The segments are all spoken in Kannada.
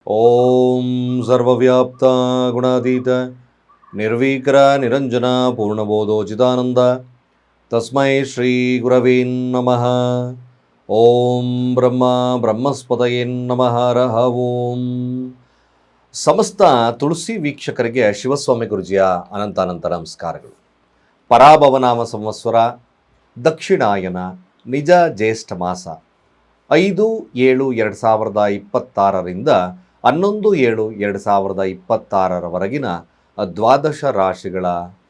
ಓಂ ಸರ್ವವ್ಯಾಪ್ತ ಗುಣಾತೀತ ನಿರ್ವಿಕ್ರ ನಿರಂಜನ ಪೂರ್ಣಬೋಧೋಚಿತಾನಂದ ತಸ್ಮೈ ಶ್ರೀ ಗುರವೇ ನಮಃ. ಓಂ ಬ್ರಹ್ಮಸ್ಪತಯೇ ನಮಃ. ಹರಃ ಓಂ. ಸಮಸ್ತ ತುಳಸಿ ವೀಕ್ಷಕರಿಗೆ ಶಿವಸ್ವಾಮಿ ಗುರುಜಿಯ ಅನಂತ ನಮಸ್ಕಾರಗಳು. ಪರಾಭವನಾಮ ಸಂವತ್ಸರ ದಕ್ಷಿಣಾಯನ ನಿಜ ಜ್ಯೇಷ್ಠ ಮಾಸ 5/7/2026ರಿಂದ 11/7/2026 ದ್ವಾದಶ ರಾಶಿಗಳ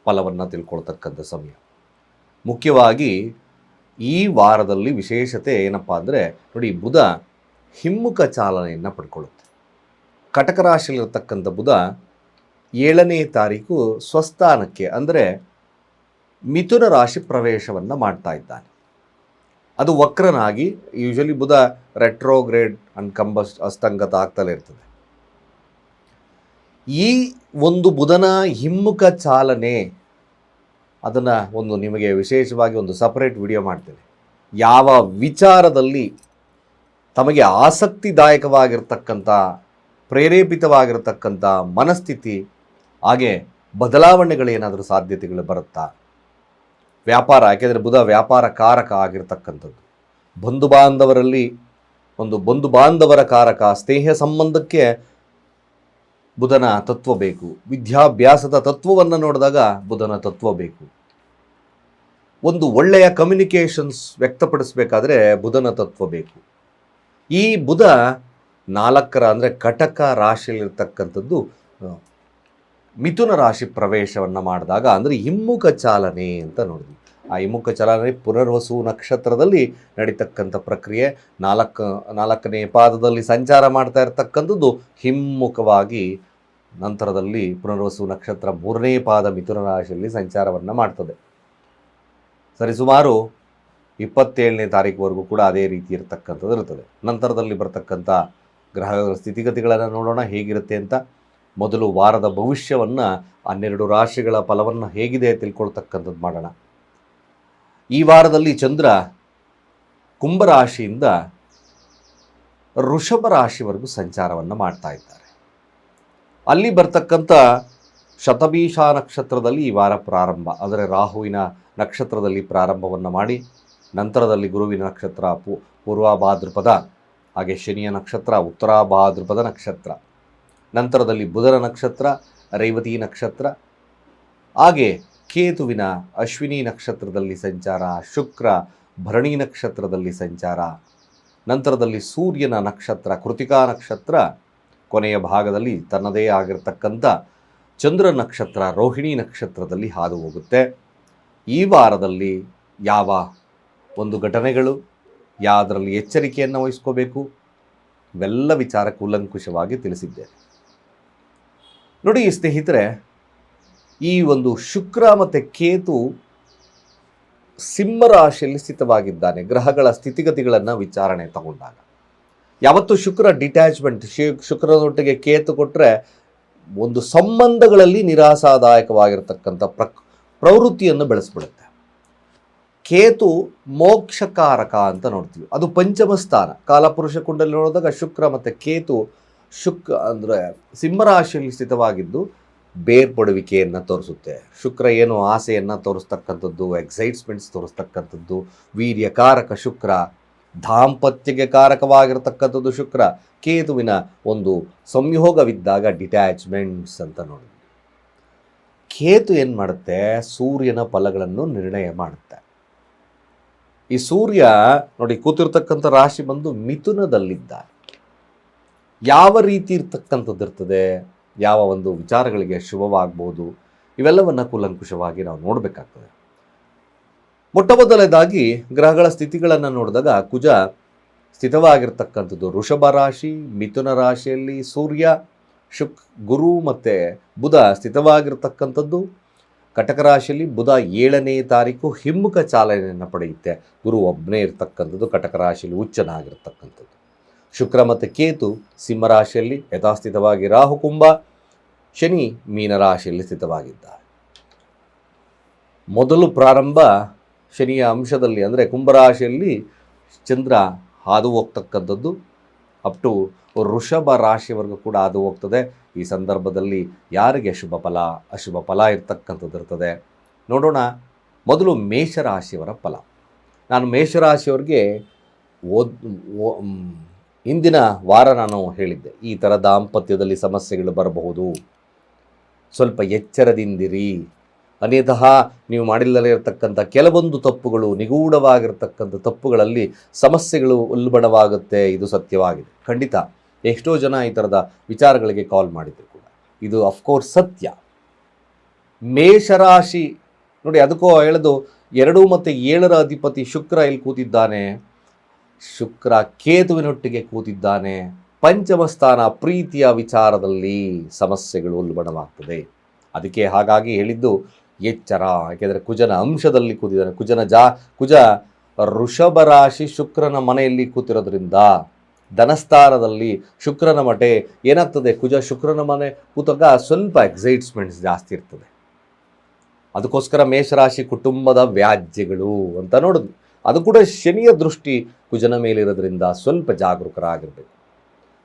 ಫಲವನ್ನು ತಿಳ್ಕೊಳ್ತಕ್ಕಂಥ ಸಮಯ. ಮುಖ್ಯವಾಗಿ ಈ ವಾರದಲ್ಲಿ ವಿಶೇಷತೆ ಏನಪ್ಪ ಅಂದರೆ ನೋಡಿ, ಬುಧ ಹಿಮ್ಮುಖ ಚಾಲನೆಯನ್ನು ಪಡ್ಕೊಳ್ಳುತ್ತೆ. ಕಟಕ ರಾಶಿಯಲ್ಲಿರ್ತಕ್ಕಂಥ ಬುಧ 7ನೇ ತಾರೀಕು ಸ್ವಸ್ಥಾನಕ್ಕೆ ಅಂದರೆ ಮಿಥುನ ರಾಶಿ ಪ್ರವೇಶವನ್ನು ಮಾಡ್ತಾ ಇದ್ದಾನೆ. ಅದು ವಕ್ರನಾಗಿ, usually Budha retrograde and combust ಅಸ್ತಂಗತ ಆಗ್ತಲೇ ಇರ್ತದೆ. ಈ ಒಂದು ಬುಧನ ಹಿಮ್ಮುಖ ಚಾಲನೆ ಅದನ್ನು ಒಂದು ನಿಮಗೆ ವಿಶೇಷವಾಗಿ ಒಂದು ಸಪರೇಟ್ ವಿಡಿಯೋ ಮಾಡ್ತೇನೆ. ಯಾವ ವಿಚಾರದಲ್ಲಿ ತಮಗೆ ಆಸಕ್ತಿದಾಯಕವಾಗಿರ್ತಕ್ಕಂಥ ಪ್ರೇರೇಪಿತವಾಗಿರ್ತಕ್ಕಂಥ ಮನಸ್ಥಿತಿ, ಹಾಗೆ ಬದಲಾವಣೆಗಳೇನಾದರೂ ಸಾಧ್ಯತೆಗಳು ಬರುತ್ತಾ, ವ್ಯಾಪಾರ, ಯಾಕೆಂದರೆ ಬುಧ ವ್ಯಾಪಾರ ಕಾರಕ ಆಗಿರ್ತಕ್ಕಂಥದ್ದು, ಬಂಧುಬಾಂಧವರಲ್ಲಿ ಒಂದು ಬಂಧುಬಾಂಧವರ ಕಾರಕ, ಸ್ನೇಹ ಸಂಬಂಧಕ್ಕೆ ಬುಧನ ತತ್ವ ಬೇಕು. ವಿದ್ಯಾಭ್ಯಾಸದ ತತ್ವವನ್ನು ನೋಡಿದಾಗ ಬುಧನ ತತ್ವ ಬೇಕು. ಒಂದು ಒಳ್ಳೆಯ ಕಮ್ಯುನಿಕೇಷನ್ಸ್ ವ್ಯಕ್ತಪಡಿಸಬೇಕಾದ್ರೆ ಬುಧನ ತತ್ವ ಬೇಕು. ಈ ಬುಧ 4ರ ಅಂದರೆ ಕಟಕ ರಾಶಿಯಲ್ಲಿರ್ತಕ್ಕಂಥದ್ದು ಮಿಥುನ ರಾಶಿ ಪ್ರವೇಶವನ್ನು ಮಾಡಿದಾಗ ಅಂದರೆ ಹಿಮ್ಮುಖ ಚಾಲನೆ ಅಂತ ನೋಡಿದ್ವಿ. ಆ ಹಿಮ್ಮುಖ ಚಾಲನೆ ಪುನರ್ವಸು ನಕ್ಷತ್ರದಲ್ಲಿ ನಡೀತಕ್ಕಂಥ ಪ್ರಕ್ರಿಯೆ. 4ನೇ ಪಾದದಲ್ಲಿ ಸಂಚಾರ ಮಾಡ್ತಾ ಇರತಕ್ಕಂಥದ್ದು ಹಿಮ್ಮುಖವಾಗಿ, ನಂತರದಲ್ಲಿ ಪುನರ್ವಸು ನಕ್ಷತ್ರ 3ನೇ ಪಾದ ಮಿಥುನ ರಾಶಿಯಲ್ಲಿ ಸಂಚಾರವನ್ನು ಮಾಡ್ತದೆ. ಸರಿಸುಮಾರು 27ನೇ ತಾರೀಕುವರೆಗೂ ಕೂಡ ಅದೇ ರೀತಿ ಇರತಕ್ಕಂಥದ್ದು ಇರ್ತದೆ. ನಂತರದಲ್ಲಿ ಬರ್ತಕ್ಕಂಥ ಗ್ರಹಗಳ ಸ್ಥಿತಿಗತಿಗಳನ್ನು ನೋಡೋಣ ಹೇಗಿರುತ್ತೆ ಅಂತ. ಮೊದಲು ವಾರದ ಭವಿಷ್ಯವನ್ನು, 12 ರಾಶಿಗಳ ಫಲವನ್ನು ಹೇಗಿದೆ ತಿಳ್ಕೊಳ್ತಕ್ಕಂಥದ್ದು ಮಾಡೋಣ. ಈ ವಾರದಲ್ಲಿ ಚಂದ್ರ ಕುಂಭರಾಶಿಯಿಂದ ವೃಷಭ ರಾಶಿವರೆಗೂ ಸಂಚಾರವನ್ನು ಮಾಡ್ತಾ ಇದ್ದಾರೆ. ಅಲ್ಲಿ ಬರ್ತಕ್ಕಂಥ ಶತಭೀಷ ನಕ್ಷತ್ರದಲ್ಲಿ ಈ ವಾರ ಪ್ರಾರಂಭ, ಅಂದರೆ ರಾಹುವಿನ ನಕ್ಷತ್ರದಲ್ಲಿ ಪ್ರಾರಂಭವನ್ನು ಮಾಡಿ, ನಂತರದಲ್ಲಿ ಗುರುವಿನ ನಕ್ಷತ್ರ ಪೂರ್ವ ಭಾದ್ರಪದ, ಹಾಗೆ ಶನಿಯ ನಕ್ಷತ್ರ ಉತ್ತರ ಭಾದ್ರಪದ ನಕ್ಷತ್ರ, ನಂತರದಲ್ಲಿ ಬುಧನ ನಕ್ಷತ್ರ ರೇವತಿ ನಕ್ಷತ್ರ, ಹಾಗೆ ಕೇತುವಿನ ಅಶ್ವಿನಿ ನಕ್ಷತ್ರದಲ್ಲಿ ಸಂಚಾರ, ಶುಕ್ರ ಭರಣಿ ನಕ್ಷತ್ರದಲ್ಲಿ ಸಂಚಾರ, ನಂತರದಲ್ಲಿ ಸೂರ್ಯನ ನಕ್ಷತ್ರ ಕೃತಿಕಾ ನಕ್ಷತ್ರ, ಕೊನೆಯ ಭಾಗದಲ್ಲಿ ತನ್ನದೇ ಆಗಿರತಕ್ಕಂಥ ಚಂದ್ರ ನಕ್ಷತ್ರ ರೋಹಿಣಿ ನಕ್ಷತ್ರದಲ್ಲಿ ಹಾದು ಹೋಗುತ್ತೆ. ಈ ವಾರದಲ್ಲಿ ಯಾವ ಒಂದು ಘಟನೆಗಳು, ಯಾವುದರಲ್ಲಿ ಎಚ್ಚರಿಕೆಯನ್ನು ವಹಿಸ್ಕೋಬೇಕು, ಇವೆಲ್ಲ ವಿಚಾರ ಕೂಲಂಕುಷವಾಗಿ ತಿಳಿಸಿದ್ದೇನೆ. ನೋಡಿ ಸ್ನೇಹಿತರೆ, ಈ ಒಂದು ಶುಕ್ರ ಮತ್ತು ಕೇತು ಸಿಂಹರಾಶಿಯಲ್ಲಿ ಸ್ಥಿತವಾಗಿದ್ದಾನೆ. ಗ್ರಹಗಳ ಸ್ಥಿತಿಗತಿಗಳನ್ನು ವಿಚಾರಣೆ ತಗೊಂಡಾಗ ಯಾವತ್ತು ಶುಕ್ರ ಡಿಟ್ಯಾಚ್ಮೆಂಟ್, ಶುಕ್ರನೊಟ್ಟಿಗೆ ಕೇತು ಕೊಟ್ಟರೆ ಒಂದು ಸಂಬಂಧಗಳಲ್ಲಿ ನಿರಾಸಾದಾಯಕವಾಗಿರ್ತಕ್ಕಂಥ ಪ್ರವೃತ್ತಿಯನ್ನು ಬೆಳೆಸ್ಬಿಡುತ್ತೆ. ಕೇತು ಮೋಕ್ಷಕಾರಕ ಅಂತ ನೋಡ್ತೀವಿ, ಅದು ಪಂಚಮ ಸ್ಥಾನ. ಕಾಲಪುರುಷ ಕುಂಡಲಿ ನೋಡಿದಾಗ ಶುಕ್ರ ಮತ್ತು ಕೇತು ಅಂದರೆ ಸಿಂಹರಾಶಿಯಲ್ಲಿ ಸ್ಥಿತವಾಗಿದ್ದು ಬೇರ್ಪಡುವಿಕೆಯನ್ನು ತೋರಿಸುತ್ತೆ. ಶುಕ್ರ ಏನು ಆಸೆಯನ್ನು ತೋರಿಸ್ತಕ್ಕಂಥದ್ದು, ಎಕ್ಸೈಟ್ಸ್ಮೆಂಟ್ಸ್ ತೋರಿಸ್ತಕ್ಕಂಥದ್ದು, ವೀರ್ಯಕಾರಕ ಶುಕ್ರ, ದಾಂಪತ್ಯಕ್ಕೆ ಕಾರಕವಾಗಿರ್ತಕ್ಕಂಥದ್ದು ಶುಕ್ರ. ಕೇತುವಿನ ಒಂದು ಸಂಯೋಗವಿದ್ದಾಗ ಡಿಟ್ಯಾಚ್ಮೆಂಟ್ಸ್ ಅಂತ ನೋಡಿ. ಕೇತು ಏನು ಮಾಡುತ್ತೆ, ಸೂರ್ಯನ ಫಲಗಳನ್ನು ನಿರ್ಣಯ ಮಾಡುತ್ತೆ. ಈ ಸೂರ್ಯ ನೋಡಿ ಕೂತಿರ್ತಕ್ಕಂಥ ರಾಶಿ ಬಂದು ಮಿಥುನದಲ್ಲಿದ್ದಾರೆ. ಯಾವ ರೀತಿ ಇರ್ತಕ್ಕಂಥದ್ದು ಇರ್ತದೆ, ಯಾವ ಒಂದು ವಿಚಾರಗಳಿಗೆ ಶುಭವಾಗ್ಬೋದು, ಇವೆಲ್ಲವನ್ನು ಕೂಲಂಕುಷವಾಗಿ ನಾವು ನೋಡಬೇಕಾಗ್ತದೆ. ಮೊಟ್ಟಮೊದಲನೇದಾಗಿ ಗ್ರಹಗಳ ಸ್ಥಿತಿಗಳನ್ನು ನೋಡಿದಾಗ ಕುಜ ಸ್ಥಿತವಾಗಿರ್ತಕ್ಕಂಥದ್ದು ವೃಷಭ ರಾಶಿ, ಮಿಥುನ ರಾಶಿಯಲ್ಲಿ ಸೂರ್ಯ, ಗುರು ಮತ್ತು ಬುಧ ಸ್ಥಿತವಾಗಿರ್ತಕ್ಕಂಥದ್ದು ಕಟಕ ರಾಶಿಯಲ್ಲಿ. ಬುಧ 7ನೇ ತಾರೀಕು ಹಿಮ್ಮುಖ ಚಾಲನೆಯನ್ನು ಪಡೆಯುತ್ತೆ. ಗುರು ಒಬ್ಬನೇ ಇರ್ತಕ್ಕಂಥದ್ದು ಕಟಕ ರಾಶಿಯಲ್ಲಿ ಉಚ್ಚನಾಗಿರ್ತಕ್ಕಂಥದ್ದು. ಶುಕ್ರ ಮತ್ತು ಕೇತು ಸಿಂಹರಾಶಿಯಲ್ಲಿ ಯಥಾಸ್ಥಿತವಾಗಿ, ರಾಹು ಕುಂಭ, ಶನಿ ಮೀನರಾಶಿಯಲ್ಲಿ ಸ್ಥಿತವಾಗಿದ್ದಾರೆ. ಮೊದಲು ಪ್ರಾರಂಭ ಶನಿಯ ಅಂಶದಲ್ಲಿ, ಅಂದರೆ ಕುಂಭರಾಶಿಯಲ್ಲಿ ಚಂದ್ರ ಹಾದು ಹೋಗ್ತಕ್ಕಂಥದ್ದು ಅಪ್ ಟು ವೃಷಭ ರಾಶಿವರೆಗೂ ಕೂಡ ಹಾದು ಹೋಗ್ತದೆ. ಈ ಸಂದರ್ಭದಲ್ಲಿ ಯಾರಿಗೆ ಶುಭ ಫಲ ಅಶುಭ ಫಲ ಇರ್ತಕ್ಕಂಥದ್ದು ಇರ್ತದೆ ನೋಡೋಣ. ಮೊದಲು ಮೇಷರಾಶಿಯವರ ಫಲ. ನಾನು ಮೇಷರಾಶಿಯವ್ರಿಗೆ ಇಂದಿನ ವಾರ ನಾನು ಹೇಳಿದ್ದೆ, ಈ ಥರ ದಾಂಪತ್ಯದಲ್ಲಿ ಸಮಸ್ಯೆಗಳು ಬರಬಹುದು, ಸ್ವಲ್ಪ ಎಚ್ಚರದಿಂದಿರಿ. ಅನ್ಯತಃ ನೀವು ಮಾಡಿಲ್ಲದೇ ಇರತಕ್ಕಂಥ ಕೆಲವೊಂದು ತಪ್ಪುಗಳು, ನಿಗೂಢವಾಗಿರ್ತಕ್ಕಂಥ ತಪ್ಪುಗಳಲ್ಲಿ ಸಮಸ್ಯೆಗಳು ಉಲ್ಬಣವಾಗುತ್ತೆ. ಇದು ಸತ್ಯವಾಗಿದೆ, ಖಂಡಿತ. ಎಷ್ಟೋ ಜನ ಈ ಥರದ ವಿಚಾರಗಳಿಗೆ ಕಾಲ್ ಮಾಡಿದ್ರು ಕೂಡ, ಇದು ಅಫ್ಕೋರ್ಸ್ ಸತ್ಯ. ಮೇಷರಾಶಿ ನೋಡಿ, ಅದಕ್ಕೂ ಹೇಳೋದು 2 ಮತ್ತು 7ರ ಅಧಿಪತಿ ಶುಕ್ರ ಇಲ್ಲಿ ಕೂತಿದ್ದಾನೆ, ಶುಕ್ರ ಕೇತುವಿನೊಟ್ಟಿಗೆ ಕೂತಿದ್ದಾನೆ. ಪಂಚಮ ಸ್ಥಾನ ಪ್ರೀತಿಯ ವಿಚಾರದಲ್ಲಿ ಸಮಸ್ಯೆಗಳು ಉಲ್ಬಣವಾಗ್ತದೆ. ಅದಕ್ಕೆ ಹಾಗಾಗಿ ಹೇಳಿದ್ದು ಎಚ್ಚರ. ಯಾಕೆಂದರೆ ಕುಜನ ಅಂಶದಲ್ಲಿ ಕೂತಿದ್ದಾನೆ. ಕುಜ ವೃಷಭ ರಾಶಿ ಶುಕ್ರನ ಮನೆಯಲ್ಲಿ ಕೂತಿರೋದ್ರಿಂದ ಧನಸ್ಥಾನದಲ್ಲಿ ಶುಕ್ರನ ಮಠೆ ಏನಾಗ್ತದೆ, ಕುಜ ಶುಕ್ರನ ಮನೆ ಕೂತಾಗ ಸ್ವಲ್ಪ ಎಕ್ಸೈಟ್ಸ್ಮೆಂಟ್ಸ್ ಜಾಸ್ತಿ ಇರ್ತದೆ. ಅದಕ್ಕೋಸ್ಕರ ಮೇಷರಾಶಿ ಕುಟುಂಬದ ವ್ಯಾಜ್ಯಗಳು ಅಂತ ನೋಡಿದ್ವಿ. ಅದು ಕೂಡ ಶನಿಯ ದೃಷ್ಟಿ ಕುಜನ ಮೇಲಿರೋದ್ರಿಂದ ಸ್ವಲ್ಪ ಜಾಗರೂಕರಾಗಿರಬೇಕು.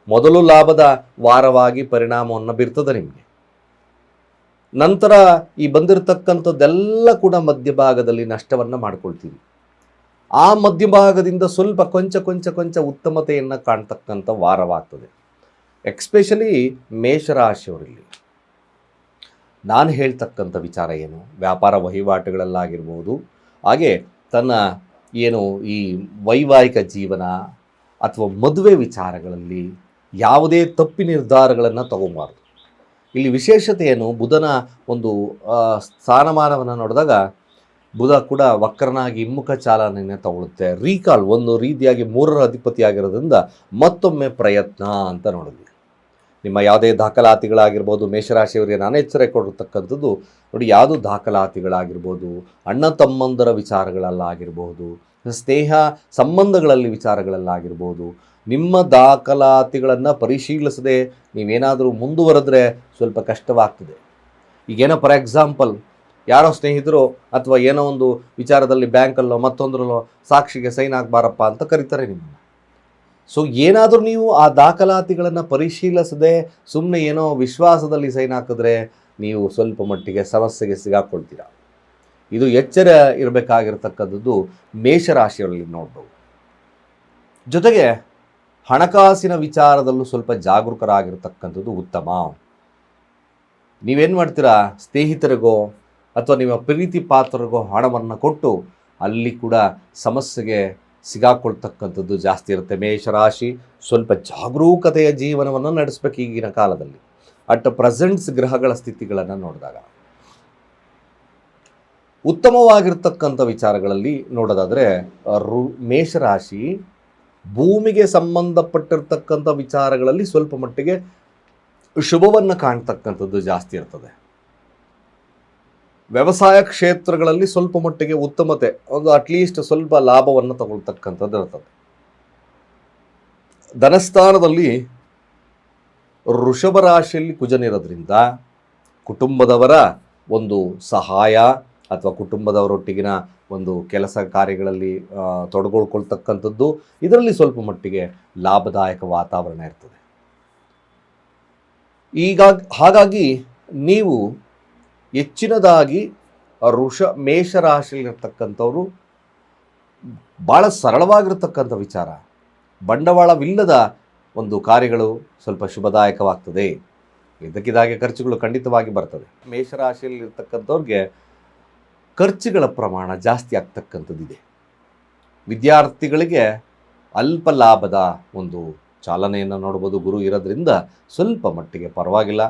ಮೊದಲು ಲಾಭದ ವಾರವಾಗಿ ಪರಿಣಾಮವನ್ನು ಬೀರ್ತದೆ ನಿಮಗೆ. ನಂತರ ಈ ಬಂದಿರತಕ್ಕಂಥದ್ದೆಲ್ಲ ಕೂಡ ಮಧ್ಯಭಾಗದಲ್ಲಿ ನಷ್ಟವನ್ನು ಮಾಡ್ಕೊಳ್ತೀವಿ. ಆ ಮಧ್ಯಭಾಗದಿಂದ ಸ್ವಲ್ಪ ಕೊಂಚ ಉತ್ತಮತೆಯನ್ನು ಕಾಣ್ತಕ್ಕಂಥ ವಾರವಾಗ್ತದೆ. ಎಕ್ಸ್ಪೆಷಲಿ ಮೇಷರಾಶಿಯವರಲ್ಲಿ ನಾನು ಹೇಳ್ತಕ್ಕಂಥ ವಿಚಾರ ಏನು, ವ್ಯಾಪಾರ ವಹಿವಾಟುಗಳಲ್ಲಾಗಿರ್ಬೋದು, ಹಾಗೆ ತನ್ನ ಏನು ಈ ವೈವಾಹಿಕ ಜೀವನ ಅಥವಾ ಮದುವೆ ವಿಚಾರಗಳಲ್ಲಿ ಯಾವುದೇ ತಪ್ಪಿ ನಿರ್ಧಾರಗಳನ್ನು ತಗೊಬಾರ್ದು. ಇಲ್ಲಿ ವಿಶೇಷತೆ ಏನು, ಬುಧನ ಒಂದು ಸ್ಥಾನಮಾನವನ್ನು ನೋಡಿದಾಗ ಬುಧ ಕೂಡ ವಕ್ರನಾಗಿ ಹಿಮ್ಮುಖ ಚಾಲನೆಯನ್ನು ತಗೊಳುತ್ತೆ. ರೀಕಾಲ್ ಒಂದು ರೀತಿಯಾಗಿ 3ರ ಅಧಿಪತಿಯಾಗಿರೋದ್ರಿಂದ ಮತ್ತೊಮ್ಮೆ ಪ್ರಯತ್ನ ಅಂತ ನೋಡಿದ್ವಿ. ನಿಮ್ಮ ಯಾವುದೇ ದಾಖಲಾತಿಗಳಾಗಿರ್ಬೋದು, ಮೇಷರಾಶಿಯವರಿಗೆ ನಾನು ಎಚ್ಚರ ಕೊಡಿರ್ತಕ್ಕಂಥದ್ದು ನೋಡಿ, ಯಾವುದು ದಾಖಲಾತಿಗಳಾಗಿರ್ಬೋದು, ಅಣ್ಣ ತಮ್ಮಂದರ ವಿಚಾರಗಳಲ್ಲಾಗಿರ್ಬೋದು, ಸ್ನೇಹ ಸಂಬಂಧಗಳಲ್ಲಿ ವಿಚಾರಗಳಲ್ಲಾಗಿರ್ಬೋದು, ನಿಮ್ಮ ದಾಖಲಾತಿಗಳನ್ನು ಪರಿಶೀಲಿಸದೆ ನೀವೇನಾದರೂ ಮುಂದುವರೆದ್ರೆ ಸ್ವಲ್ಪ ಕಷ್ಟವಾಗ್ತದೆ. ಈಗೇನೋ ಫಾರ್ ಎಕ್ಸಾಂಪಲ್ ಯಾರೋ ಸ್ನೇಹಿತರು ಅಥವಾ ಏನೋ ಒಂದು ವಿಚಾರದಲ್ಲಿ ಬ್ಯಾಂಕಲ್ಲೋ ಮತ್ತೊಂದರಲ್ಲೋ ಸಾಕ್ಷಿಗೆ ಸೈನ್ ಆಗಬಾರಪ್ಪ ಅಂತ ಕರೀತಾರೆ ನಿಮ್ಮನ್ನು. ಸೊ ಏನಾದರೂ ನೀವು ಆ ದಾಖಲಾತಿಗಳನ್ನು ಪರಿಶೀಲಿಸದೆ ಸುಮ್ಮನೆ ಏನೋ ವಿಶ್ವಾಸದಲ್ಲಿ ಸೈನ್ ಹಾಕಿದ್ರೆ ನೀವು ಸ್ವಲ್ಪ ಮಟ್ಟಿಗೆ ಸಮಸ್ಯೆಗೆ ಸಿಗಾಕೊಳ್ತೀರ. ಇದು ಎಚ್ಚರ ಇರಬೇಕಾಗಿರ್ತಕ್ಕಂಥದ್ದು ಮೇಷರಾಶಿಯವರಲ್ಲಿ ನೋಡ್ಬೋದು. ಜೊತೆಗೆ ಹಣಕಾಸಿನ ವಿಚಾರದಲ್ಲೂ ಸ್ವಲ್ಪ ಜಾಗರೂಕರಾಗಿರ್ತಕ್ಕಂಥದ್ದು ಉತ್ತಮ. ನೀವೇನು ಮಾಡ್ತೀರಾ, ಸ್ನೇಹಿತರಿಗೋ ಅಥವಾ ನಿಮ್ಮ ಪ್ರೀತಿ ಪಾತ್ರರಿಗೋ ಹಣವನ್ನು ಕೊಟ್ಟು ಅಲ್ಲಿ ಕೂಡ ಸಮಸ್ಯೆಗೆ ಸಿಗಾಕೊಳ್ತಕ್ಕಂಥದ್ದು ಜಾಸ್ತಿ ಇರುತ್ತೆ. ಮೇಷರಾಶಿ ಸ್ವಲ್ಪ ಜಾಗರೂಕತೆಯ ಜೀವನವನ್ನು ನಡೆಸಬೇಕು ಈಗಿನ ಕಾಲದಲ್ಲಿ. ಅಟ್ ಪ್ರೆಸೆಂಟ್ಸ್ ಗ್ರಹಗಳ ಸ್ಥಿತಿಗಳನ್ನು ನೋಡಿದಾಗ ಉತ್ತಮವಾಗಿರ್ತಕ್ಕಂಥ ವಿಚಾರಗಳಲ್ಲಿ ನೋಡೋದಾದರೆ ಮೇಷರಾಶಿ ಭೂಮಿಗೆ ಸಂಬಂಧಪಟ್ಟಿರ್ತಕ್ಕಂಥ ವಿಚಾರಗಳಲ್ಲಿ ಸ್ವಲ್ಪ ಮಟ್ಟಿಗೆ ಶುಭವನ್ನು ಕಾಣ್ತಕ್ಕಂಥದ್ದು ಜಾಸ್ತಿ ಇರ್ತದೆ. ವ್ಯವಸಾಯ ಕ್ಷೇತ್ರಗಳಲ್ಲಿ ಸ್ವಲ್ಪ ಮಟ್ಟಿಗೆ ಉತ್ತಮತೆ, ಒಂದು ಅಟ್ಲೀಸ್ಟ್ ಸ್ವಲ್ಪ ಲಾಭವನ್ನು ತಗೊಳ್ತಕ್ಕಂಥದ್ದು ಇರ್ತದೆ. ಧನಸ್ಥಾನದಲ್ಲಿ ವೃಷಭ ರಾಶಿಯಲ್ಲಿ ಕುಜನಿರೋದ್ರಿಂದ ಕುಟುಂಬದವರ ಒಂದು ಸಹಾಯ ಅಥವಾ ಕುಟುಂಬದವರೊಟ್ಟಿಗಿನ ಒಂದು ಕೆಲಸ ಕಾರ್ಯಗಳಲ್ಲಿ ತೊಡಗೊಳ್ಕೊಳ್ತಕ್ಕಂಥದ್ದು, ಇದರಲ್ಲಿ ಸ್ವಲ್ಪ ಮಟ್ಟಿಗೆ ಲಾಭದಾಯಕ ವಾತಾವರಣ ಇರ್ತದೆ. ಹಾಗಾಗಿ ನೀವು ಹೆಚ್ಚಿನದಾಗಿ ಮೇಷರಾಶಿಯಲ್ಲಿರ್ತಕ್ಕಂಥವ್ರು ಭಾಳ ಸರಳವಾಗಿರ್ತಕ್ಕಂಥ ವಿಚಾರ, ಬಂಡವಾಳವಿಲ್ಲದ ಒಂದು ಕಾರ್ಯಗಳು ಸ್ವಲ್ಪ ಶುಭದಾಯಕವಾಗ್ತದೆ. ಇದಕ್ಕಿದಾಗೆ ಖರ್ಚುಗಳು ಖಂಡಿತವಾಗಿ ಬರ್ತದೆ. ಮೇಷರಾಶಿಯಲ್ಲಿರ್ತಕ್ಕಂಥವ್ರಿಗೆ ಖರ್ಚುಗಳ ಪ್ರಮಾಣ ಜಾಸ್ತಿ ಆಗ್ತಕ್ಕಂಥದ್ದಿದೆ. ವಿದ್ಯಾರ್ಥಿಗಳಿಗೆ ಅಲ್ಪ ಲಾಭದ ಒಂದು ಚಾಲನೆಯನ್ನು ನೋಡ್ಬೋದು. ಗುರು ಇರೋದ್ರಿಂದ ಸ್ವಲ್ಪ ಮಟ್ಟಿಗೆ ಪರವಾಗಿಲ್ಲ.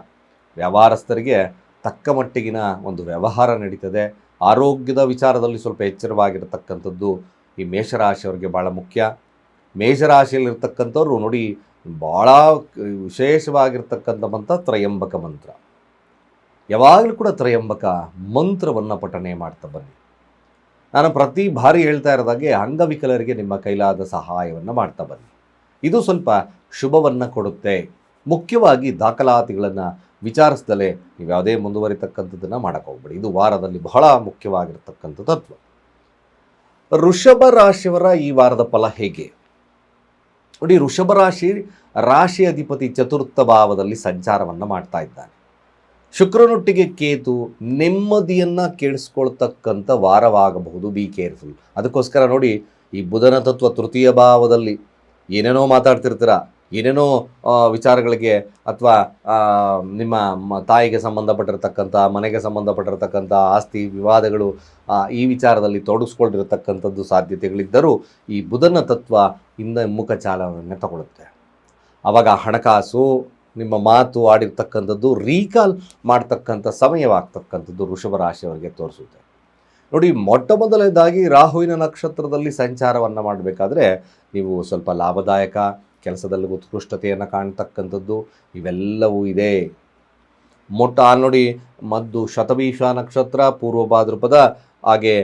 ವ್ಯವಹಾರಸ್ಥರಿಗೆ ತಕ್ಕ ಮಟ್ಟಿಗಿನ ಒಂದು ವ್ಯವಹಾರ ನಡೀತದೆ. ಆರೋಗ್ಯದ ವಿಚಾರದಲ್ಲಿ ಸ್ವಲ್ಪ ಎಚ್ಚರವಾಗಿರತಕ್ಕಂಥದ್ದು ಈ ಮೇಷರಾಶಿಯವರಿಗೆ ಭಾಳ ಮುಖ್ಯ. ಮೇಷರಾಶಿಯಲ್ಲಿರ್ತಕ್ಕಂಥವ್ರು ನೋಡಿ, ಭಾಳ ವಿಶೇಷವಾಗಿರ್ತಕ್ಕಂಥ ಮಂತ್ರ ತ್ರಯಂಬಕ ಮಂತ್ರ. ಯಾವಾಗಲೂ ಕೂಡ ತ್ರಯಂಬಕ ಮಂತ್ರವನ್ನು ಪಠನೆ ಮಾಡ್ತಾ ಬನ್ನಿ. ನಾನು ಪ್ರತಿ ಬಾರಿ ಹೇಳ್ತಾ ಇರೋದಾಗೆ ಅಂಗವಿಕಲರಿಗೆ ನಿಮ್ಮ ಕೈಲಾದ ಸಹಾಯವನ್ನು ಮಾಡ್ತಾ ಬನ್ನಿ. ಇದು ಸ್ವಲ್ಪ ಶುಭವನ್ನು ಕೊಡುತ್ತೆ. ಮುಖ್ಯವಾಗಿ ದಾಖಲಾತಿಗಳನ್ನು ವಿಚಾರಿಸ್ದಲೇ ನೀವು ಯಾವುದೇ ಮುಂದುವರಿತಕ್ಕಂಥದ್ದನ್ನು ಮಾಡೋಕ್ಕೆ ಹೋಗ್ಬೇಡಿ. ಇದು ವಾರದಲ್ಲಿ ಬಹಳ ಮುಖ್ಯವಾಗಿರ್ತಕ್ಕಂಥ ತತ್ವ. ವೃಷಭ ರಾಶಿಯವರ ಈ ವಾರದ ಫಲ ಹೇಗೆ ನೋಡಿ. ವೃಷಭ ರಾಶಿ ಅಧಿಪತಿ ಚತುರ್ಥ ಭಾವದಲ್ಲಿ ಸಂಚಾರವನ್ನು ಮಾಡ್ತಾ ಇದ್ದಾನೆ. ಶುಕ್ರನೊಟ್ಟಿಗೆ ಕೇತು ನೆಮ್ಮದಿಯನ್ನು ಕೇಳಿಸ್ಕೊಳ್ತಕ್ಕಂಥ ವಾರವಾಗಬಹುದು. Be careful. ಅದಕ್ಕೋಸ್ಕರ ನೋಡಿ, ಈ ಬುಧನ ತತ್ವ ತೃತೀಯ ಭಾವದಲ್ಲಿ ಏನೇನೋ ಮಾತಾಡ್ತಿರ್ತೀರ, ಏನೇನೋ ವಿಚಾರಗಳಿಗೆ ಅಥವಾ ನಿಮ್ಮ ತಾಯಿಗೆ ಸಂಬಂಧಪಟ್ಟಿರ್ತಕ್ಕಂಥ, ಮನೆಗೆ ಸಂಬಂಧಪಟ್ಟಿರ್ತಕ್ಕಂಥ ಆಸ್ತಿ ವಿವಾದಗಳು, ಈ ವಿಚಾರದಲ್ಲಿ ತೊಡಗಿಸ್ಕೊಂಡಿರ್ತಕ್ಕಂಥದ್ದು ಸಾಧ್ಯತೆಗಳಿದ್ದರೂ ಈ ಬುಧನ ತತ್ವ ಇಂದ ಮುಖ ಚಾಲನೆಯನ್ನು ತಗೊಳುತ್ತೆ. ಆವಾಗ ಹಣಕಾಸು, ನಿಮ್ಮ ಮಾತು ಆಡಿರ್ತಕ್ಕಂಥದ್ದು ರೀಕಾಲ್ ಮಾಡ್ತಕ್ಕಂಥ ಸಮಯವಾಗ್ತಕ್ಕಂಥದ್ದು ವೃಷಭ ರಾಶಿಯವರಿಗೆ ತೋರಿಸುತ್ತೆ. ನೋಡಿ, ಮೊಟ್ಟ ಮೊದಲನೇದಾಗಿ ರಾಹುವಿನ ನಕ್ಷತ್ರದಲ್ಲಿ ಸಂಚಾರವನ್ನು ಮಾಡಬೇಕಾದ್ರೆ ನೀವು ಸ್ವಲ್ಪ ಲಾಭದಾಯಕ ಕೆಲಸದಲ್ಲಿ ಉತ್ಕೃಷ್ಟತೆಯನ್ನು ಕಾಣ್ತಕ್ಕಂಥದ್ದು ಇವೆಲ್ಲವೂ ಇದೆ. ನೋಡಿ, ಮದ್ದು ಶತಭೀಷ ನಕ್ಷತ್ರ, ಪೂರ್ವ ಭಾದ್ರಪದ, ಹಾಗೆ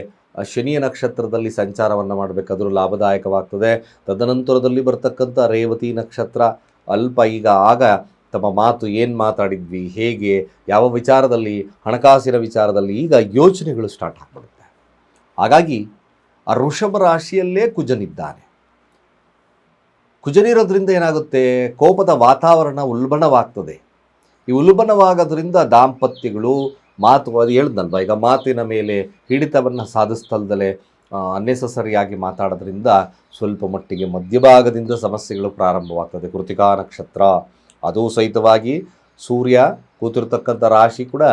ಶನಿಯ ನಕ್ಷತ್ರದಲ್ಲಿ ಸಂಚಾರವನ್ನು ಮಾಡಬೇಕಾದ್ರೂ ಲಾಭದಾಯಕವಾಗ್ತದೆ. ತದನಂತರದಲ್ಲಿ ಬರ್ತಕ್ಕಂಥ ರೇವತಿ ನಕ್ಷತ್ರ ಅಲ್ಪ, ಆಗ ತಮ್ಮ ಮಾತು ಏನು ಮಾತಾಡಿದ್ವಿ, ಹೇಗೆ, ಯಾವ ವಿಚಾರದಲ್ಲಿ, ಹಣಕಾಸಿನ ವಿಚಾರದಲ್ಲಿ ಈಗ ಯೋಚನೆಗಳು ಸ್ಟಾರ್ಟ್ ಆಗಿಬಿಡುತ್ತೆ. ಹಾಗಾಗಿ ಆ ವೃಷಭ ರಾಶಿಯಲ್ಲೇ ಕುಜನಿದ್ದಾನೆ. ಕುಜನಿರೋದ್ರಿಂದ ಏನಾಗುತ್ತೆ, ಕೋಪದ ವಾತಾವರಣ ಉಲ್ಬಣವಾಗ್ತದೆ. ಈ ಉಲ್ಬಣವಾಗೋದ್ರಿಂದ ದಾಂಪತ್ಯಗಳು ಅದು ಹೇಳ್ದಲ್ವ, ಈಗ ಮಾತಿನ ಮೇಲೆ ಹಿಡಿತವನ್ನು ಸಾಧಿಸ್ತಲ್ದಲೆ ಅನ್ನೆಸಸರಿಯಾಗಿ ಮಾತಾಡೋದ್ರಿಂದ ಸ್ವಲ್ಪ ಮಟ್ಟಿಗೆ ಮಧ್ಯಭಾಗದಿಂದ ಸಮಸ್ಯೆಗಳು ಪ್ರಾರಂಭವಾಗ್ತದೆ. ಕೃತಿಕಾ ನಕ್ಷತ್ರ ಅದೂ ಸಹಿತವಾಗಿ ಸೂರ್ಯ ಕೂತಿರ್ತಕ್ಕಂಥ ರಾಶಿ ಕೂಡ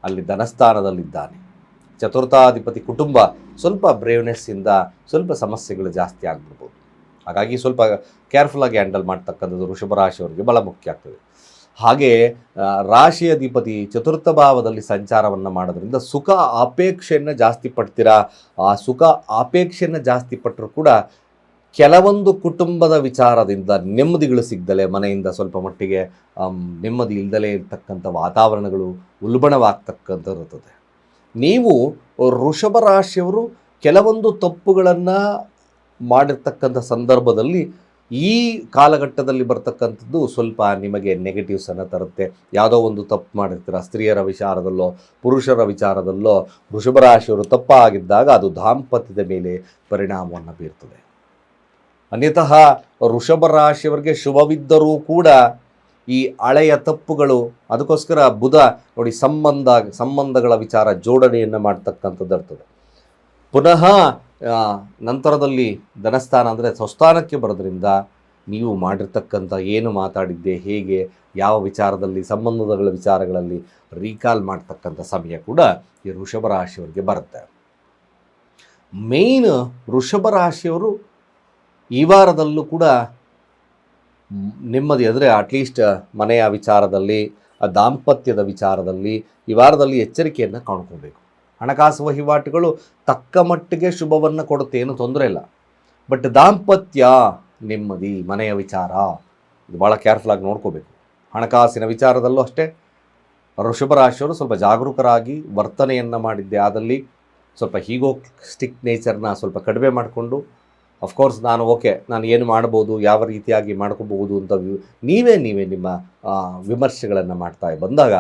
ಅಲ್ಲಿ ಧನಸ್ಥಾನದಲ್ಲಿದ್ದಾನೆ. ಚತುರ್ಥಾಧಿಪತಿ ಕುಟುಂಬ, ಸ್ವಲ್ಪ ಬ್ರೇವ್ನೆಸ್ಸಿಂದ ಸ್ವಲ್ಪ ಸಮಸ್ಯೆಗಳು ಜಾಸ್ತಿ ಆಗ್ಬಿಡ್ಬೋದು. ಹಾಗಾಗಿ ಸ್ವಲ್ಪ ಕೇರ್ಫುಲ್ಲಾಗಿ ಹ್ಯಾಂಡಲ್ ಮಾಡ್ತಕ್ಕಂಥದ್ದು ವೃಷಭ ರಾಶಿಯವರಿಗೆ ಭಾಳ ಮುಖ್ಯ ಆಗ್ತದೆ. ಹಾಗೆ ರಾಶಿ ಅಧಿಪತಿ ಚತುರ್ಥ ಭಾವದಲ್ಲಿ ಸಂಚಾರವನ್ನು ಮಾಡೋದ್ರಿಂದ ಸುಖ ಅಪೇಕ್ಷೆಯನ್ನು ಜಾಸ್ತಿ ಪಡ್ತೀರಾ. ಆ ಸುಖ ಅಪೇಕ್ಷೆಯನ್ನು ಜಾಸ್ತಿ ಪಟ್ಟರೂ ಕೂಡ ಕೆಲವೊಂದು ಕುಟುಂಬದ ವಿಚಾರದಿಂದ ನೆಮ್ಮದಿಗಳು ಸಿಗದಲೇ, ಮನೆಯಿಂದ ಸ್ವಲ್ಪ ಮಟ್ಟಿಗೆ ನೆಮ್ಮದಿ ಇಲ್ದಲೇ ಇರ್ತಕ್ಕಂಥ ವಾತಾವರಣಗಳು ಉಲ್ಬಣವಾಗ್ತಕ್ಕಂಥದ್ದು. ನೀವು ವೃಷಭ ರಾಶಿಯವರು ಕೆಲವೊಂದು ತಪ್ಪುಗಳನ್ನು ಮಾಡಿರ್ತಕ್ಕಂಥ ಸಂದರ್ಭದಲ್ಲಿ ಈ ಕಾಲಘಟ್ಟದಲ್ಲಿ ಬರ್ತಕ್ಕಂಥದ್ದು ಸ್ವಲ್ಪ ನಿಮಗೆ ನೆಗೆಟಿವ್ಸನ್ನು ತರುತ್ತೆ. ಯಾವುದೋ ಒಂದು ತಪ್ಪು ಮಾಡಿರ್ತೀರ, ಸ್ತ್ರೀಯರ ವಿಚಾರದಲ್ಲೋ ಪುರುಷರ ವಿಚಾರದಲ್ಲೋ ವೃಷಭ ರಾಶಿಯವರು ತಪ್ಪಾಗಿದ್ದಾಗ ಅದು ದಾಂಪತ್ಯದ ಮೇಲೆ ಪರಿಣಾಮವನ್ನು ಬೀರ್ತದೆ. ಅನ್ಯತಃ ವೃಷಭ ರಾಶಿಯವರಿಗೆ ಶುಭವಿದ್ದರೂ ಕೂಡ ಈ ಹಳೆಯ ತಪ್ಪುಗಳು, ಅದಕ್ಕೋಸ್ಕರ ಬುಧ ನೋಡಿ ಸಂಬಂಧಗಳ ವಿಚಾರ ಜೋಡಣೆಯನ್ನು ಮಾಡ್ತಕ್ಕಂಥದ್ದು ಇರ್ತದೆ. ಪುನಃ ನಂತರದಲ್ಲಿ ಧನಸ್ಥಾನ ಅಂದರೆ ಸ್ವಸ್ಥಾನಕ್ಕೆ ಬರೋದ್ರಿಂದ ನೀವು ಮಾಡಿರ್ತಕ್ಕಂಥ ಏನು ಮಾತಾಡಿದ್ದೆ, ಹೇಗೆ, ಯಾವ ವಿಚಾರದಲ್ಲಿ, ಸಂಬಂಧಗಳ ವಿಚಾರಗಳಲ್ಲಿ ರೀಕಾಲ್ ಮಾಡ್ತಕ್ಕಂಥ ಸಮಯ ಕೂಡ ಈ ವೃಷಭ ರಾಶಿಯವರಿಗೆ ಬರುತ್ತೆ. ಮೇಯ್ನ್ ವೃಷಭ ರಾಶಿಯವರು ಈ ವಾರದಲ್ಲೂ ಕೂಡ ನೆಮ್ಮದಿ, ಅಂದರೆ ಅಟ್ಲೀಸ್ಟ್ ಮನೆಯ ವಿಚಾರದಲ್ಲಿ, ದಾಂಪತ್ಯದ ವಿಚಾರದಲ್ಲಿ ಈ ವಾರದಲ್ಲಿ ಎಚ್ಚರಿಕೆಯನ್ನು ಕಾಣ್ಕೋಬೇಕು. ಹಣಕಾಸು ವಹಿವಾಟುಗಳು ತಕ್ಕ ಮಟ್ಟಿಗೆ ಶುಭವನ್ನು ಕೊಡುತ್ತೆ, ಏನು ತೊಂದರೆ ಇಲ್ಲ. ಬಟ್ ದಾಂಪತ್ಯ, ನೆಮ್ಮದಿ, ಮನೆಯ ವಿಚಾರ ಇದು ಭಾಳ ಕೇರ್ಫುಲ್ಲಾಗಿ ನೋಡ್ಕೋಬೇಕು. ಹಣಕಾಸಿನ ವಿಚಾರದಲ್ಲೂ ಅಷ್ಟೇ ವೃಷಭ ರಾಶಿಯವರು ಸ್ವಲ್ಪ ಜಾಗರೂಕರಾಗಿ ವರ್ತನೆಯನ್ನು ಮಾಡಿದ್ದೆ ಆದಲ್ಲಿ ಸ್ವಲ್ಪ ಸ್ಟಿಕ್ ನೇಚರ್ನ ಸ್ವಲ್ಪ ಕಡಿಮೆ ಮಾಡಿಕೊಂಡು, ಅಫ್ಕೋರ್ಸ್ ನಾನು ಏನು ಮಾಡ್ಬೋದು, ಯಾವ ರೀತಿಯಾಗಿ ಮಾಡ್ಕೋಬಹುದು ಅಂತ ನೀವೇ ನಿಮ್ಮ ವಿಮರ್ಶೆಗಳನ್ನು ಮಾಡ್ತಾ ಬಂದಾಗ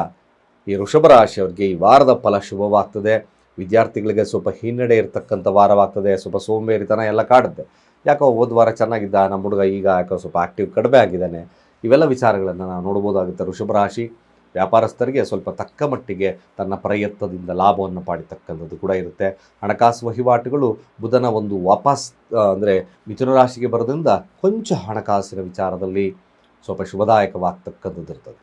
ಈ ವೃಷಭ ರಾಶಿಯವರಿಗೆ ಈ ವಾರದ ಫಲ ಶುಭವಾಗ್ತದೆ. ವಿದ್ಯಾರ್ಥಿಗಳಿಗೆ ಸ್ವಲ್ಪ ಹಿನ್ನಡೆ ಇರತಕ್ಕಂಥ ವಾರವಾಗ್ತದೆ. ಸ್ವಲ್ಪ ಸೋಂಬೇರಿತನ ಎಲ್ಲ ಕಾಡುತ್ತೆ. ಯಾಕೋ ಹೋದ ವಾರ ಚೆನ್ನಾಗಿದ್ದ ನಮ್ಮ ಹುಡುಗ, ಈಗ ಯಾಕೋ ಸ್ವಲ್ಪ ಆ್ಯಕ್ಟಿವ್ ಕಡಿಮೆ ಆಗಿದ್ದಾನೆ. ಇವೆಲ್ಲ ವಿಚಾರಗಳನ್ನು ನಾವು ನೋಡ್ಬೋದಾಗುತ್ತೆ. ವೃಷಭ ರಾಶಿ ವ್ಯಾಪಾರಸ್ಥರಿಗೆ ಸ್ವಲ್ಪ ತಕ್ಕ ಮಟ್ಟಿಗೆ ತನ್ನ ಪ್ರಯತ್ನದಿಂದ ಲಾಭವನ್ನು ಪಡಿತಕ್ಕಂಥದ್ದು ಕೂಡ ಇರುತ್ತೆ. ಹಣಕಾಸು ವಹಿವಾಟುಗಳು ಬುಧನ ಒಂದು ವಾಪಸ್ ಅಂದರೆ ಮಿಥುನ ರಾಶಿಗೆ ಬರೋದ್ರಿಂದ ಕೊಂಚ ಹಣಕಾಸಿನ ವಿಚಾರದಲ್ಲಿ ಸ್ವಲ್ಪ ಶುಭದಾಯಕವಾಗ್ತಕ್ಕಂಥದ್ದು ಇರ್ತದೆ.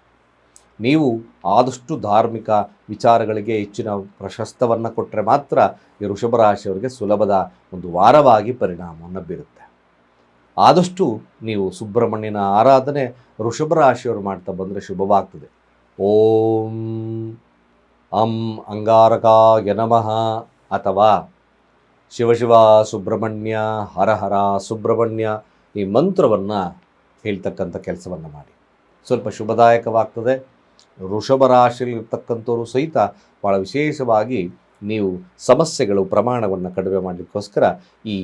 ನೀವು ಆದಷ್ಟು ಧಾರ್ಮಿಕ ವಿಚಾರಗಳಿಗೆ ಹೆಚ್ಚಿನ ಪ್ರಶಸ್ತವನ್ನು ಕೊಟ್ಟರೆ ಮಾತ್ರ ಈ ವೃಷಭ ರಾಶಿಯವರಿಗೆ ಸುಲಭದ ಒಂದು ವಾರವಾಗಿ ಪರಿಣಾಮವನ್ನು ಬೀರುತ್ತೆ. ಆದಷ್ಟು ನೀವು ಸುಬ್ರಹ್ಮಣ್ಯನ ಆರಾಧನೆ ವೃಷಭ ರಾಶಿಯವರು ಮಾಡ್ತಾ ಬಂದರೆ ಶುಭವಾಗ್ತದೆ. ಓಂ ಅಂ ಅಂಗಾರಕಾಯ ನಮಃ ಅಥವಾ ಶಿವಶಿವ ಸುಬ್ರಹ್ಮಣ್ಯ ಹರ ಹರ ಸುಬ್ರಹ್ಮಣ್ಯ ಈ ಮಂತ್ರವನ್ನು ಹೇಳ್ತಕ್ಕಂಥ ಕೆಲಸವನ್ನು ಮಾಡಿ. ಸ್ವಲ್ಪ ಶುಭದಾಯಕವಾಗ್ತದೆ. ವೃಷಭ ರಾಶಿಯಲ್ಲಿರ್ತಕ್ಕಂಥವರು ಸಹಿತ ಭಾಳ ವಿಶೇಷವಾಗಿ ನೀವು ಸಮಸ್ಯೆಗಳು ಪ್ರಮಾಣವನ್ನು ಕಡಿಮೆ ಮಾಡಲಿಕ್ಕೋಸ್ಕರ ಈ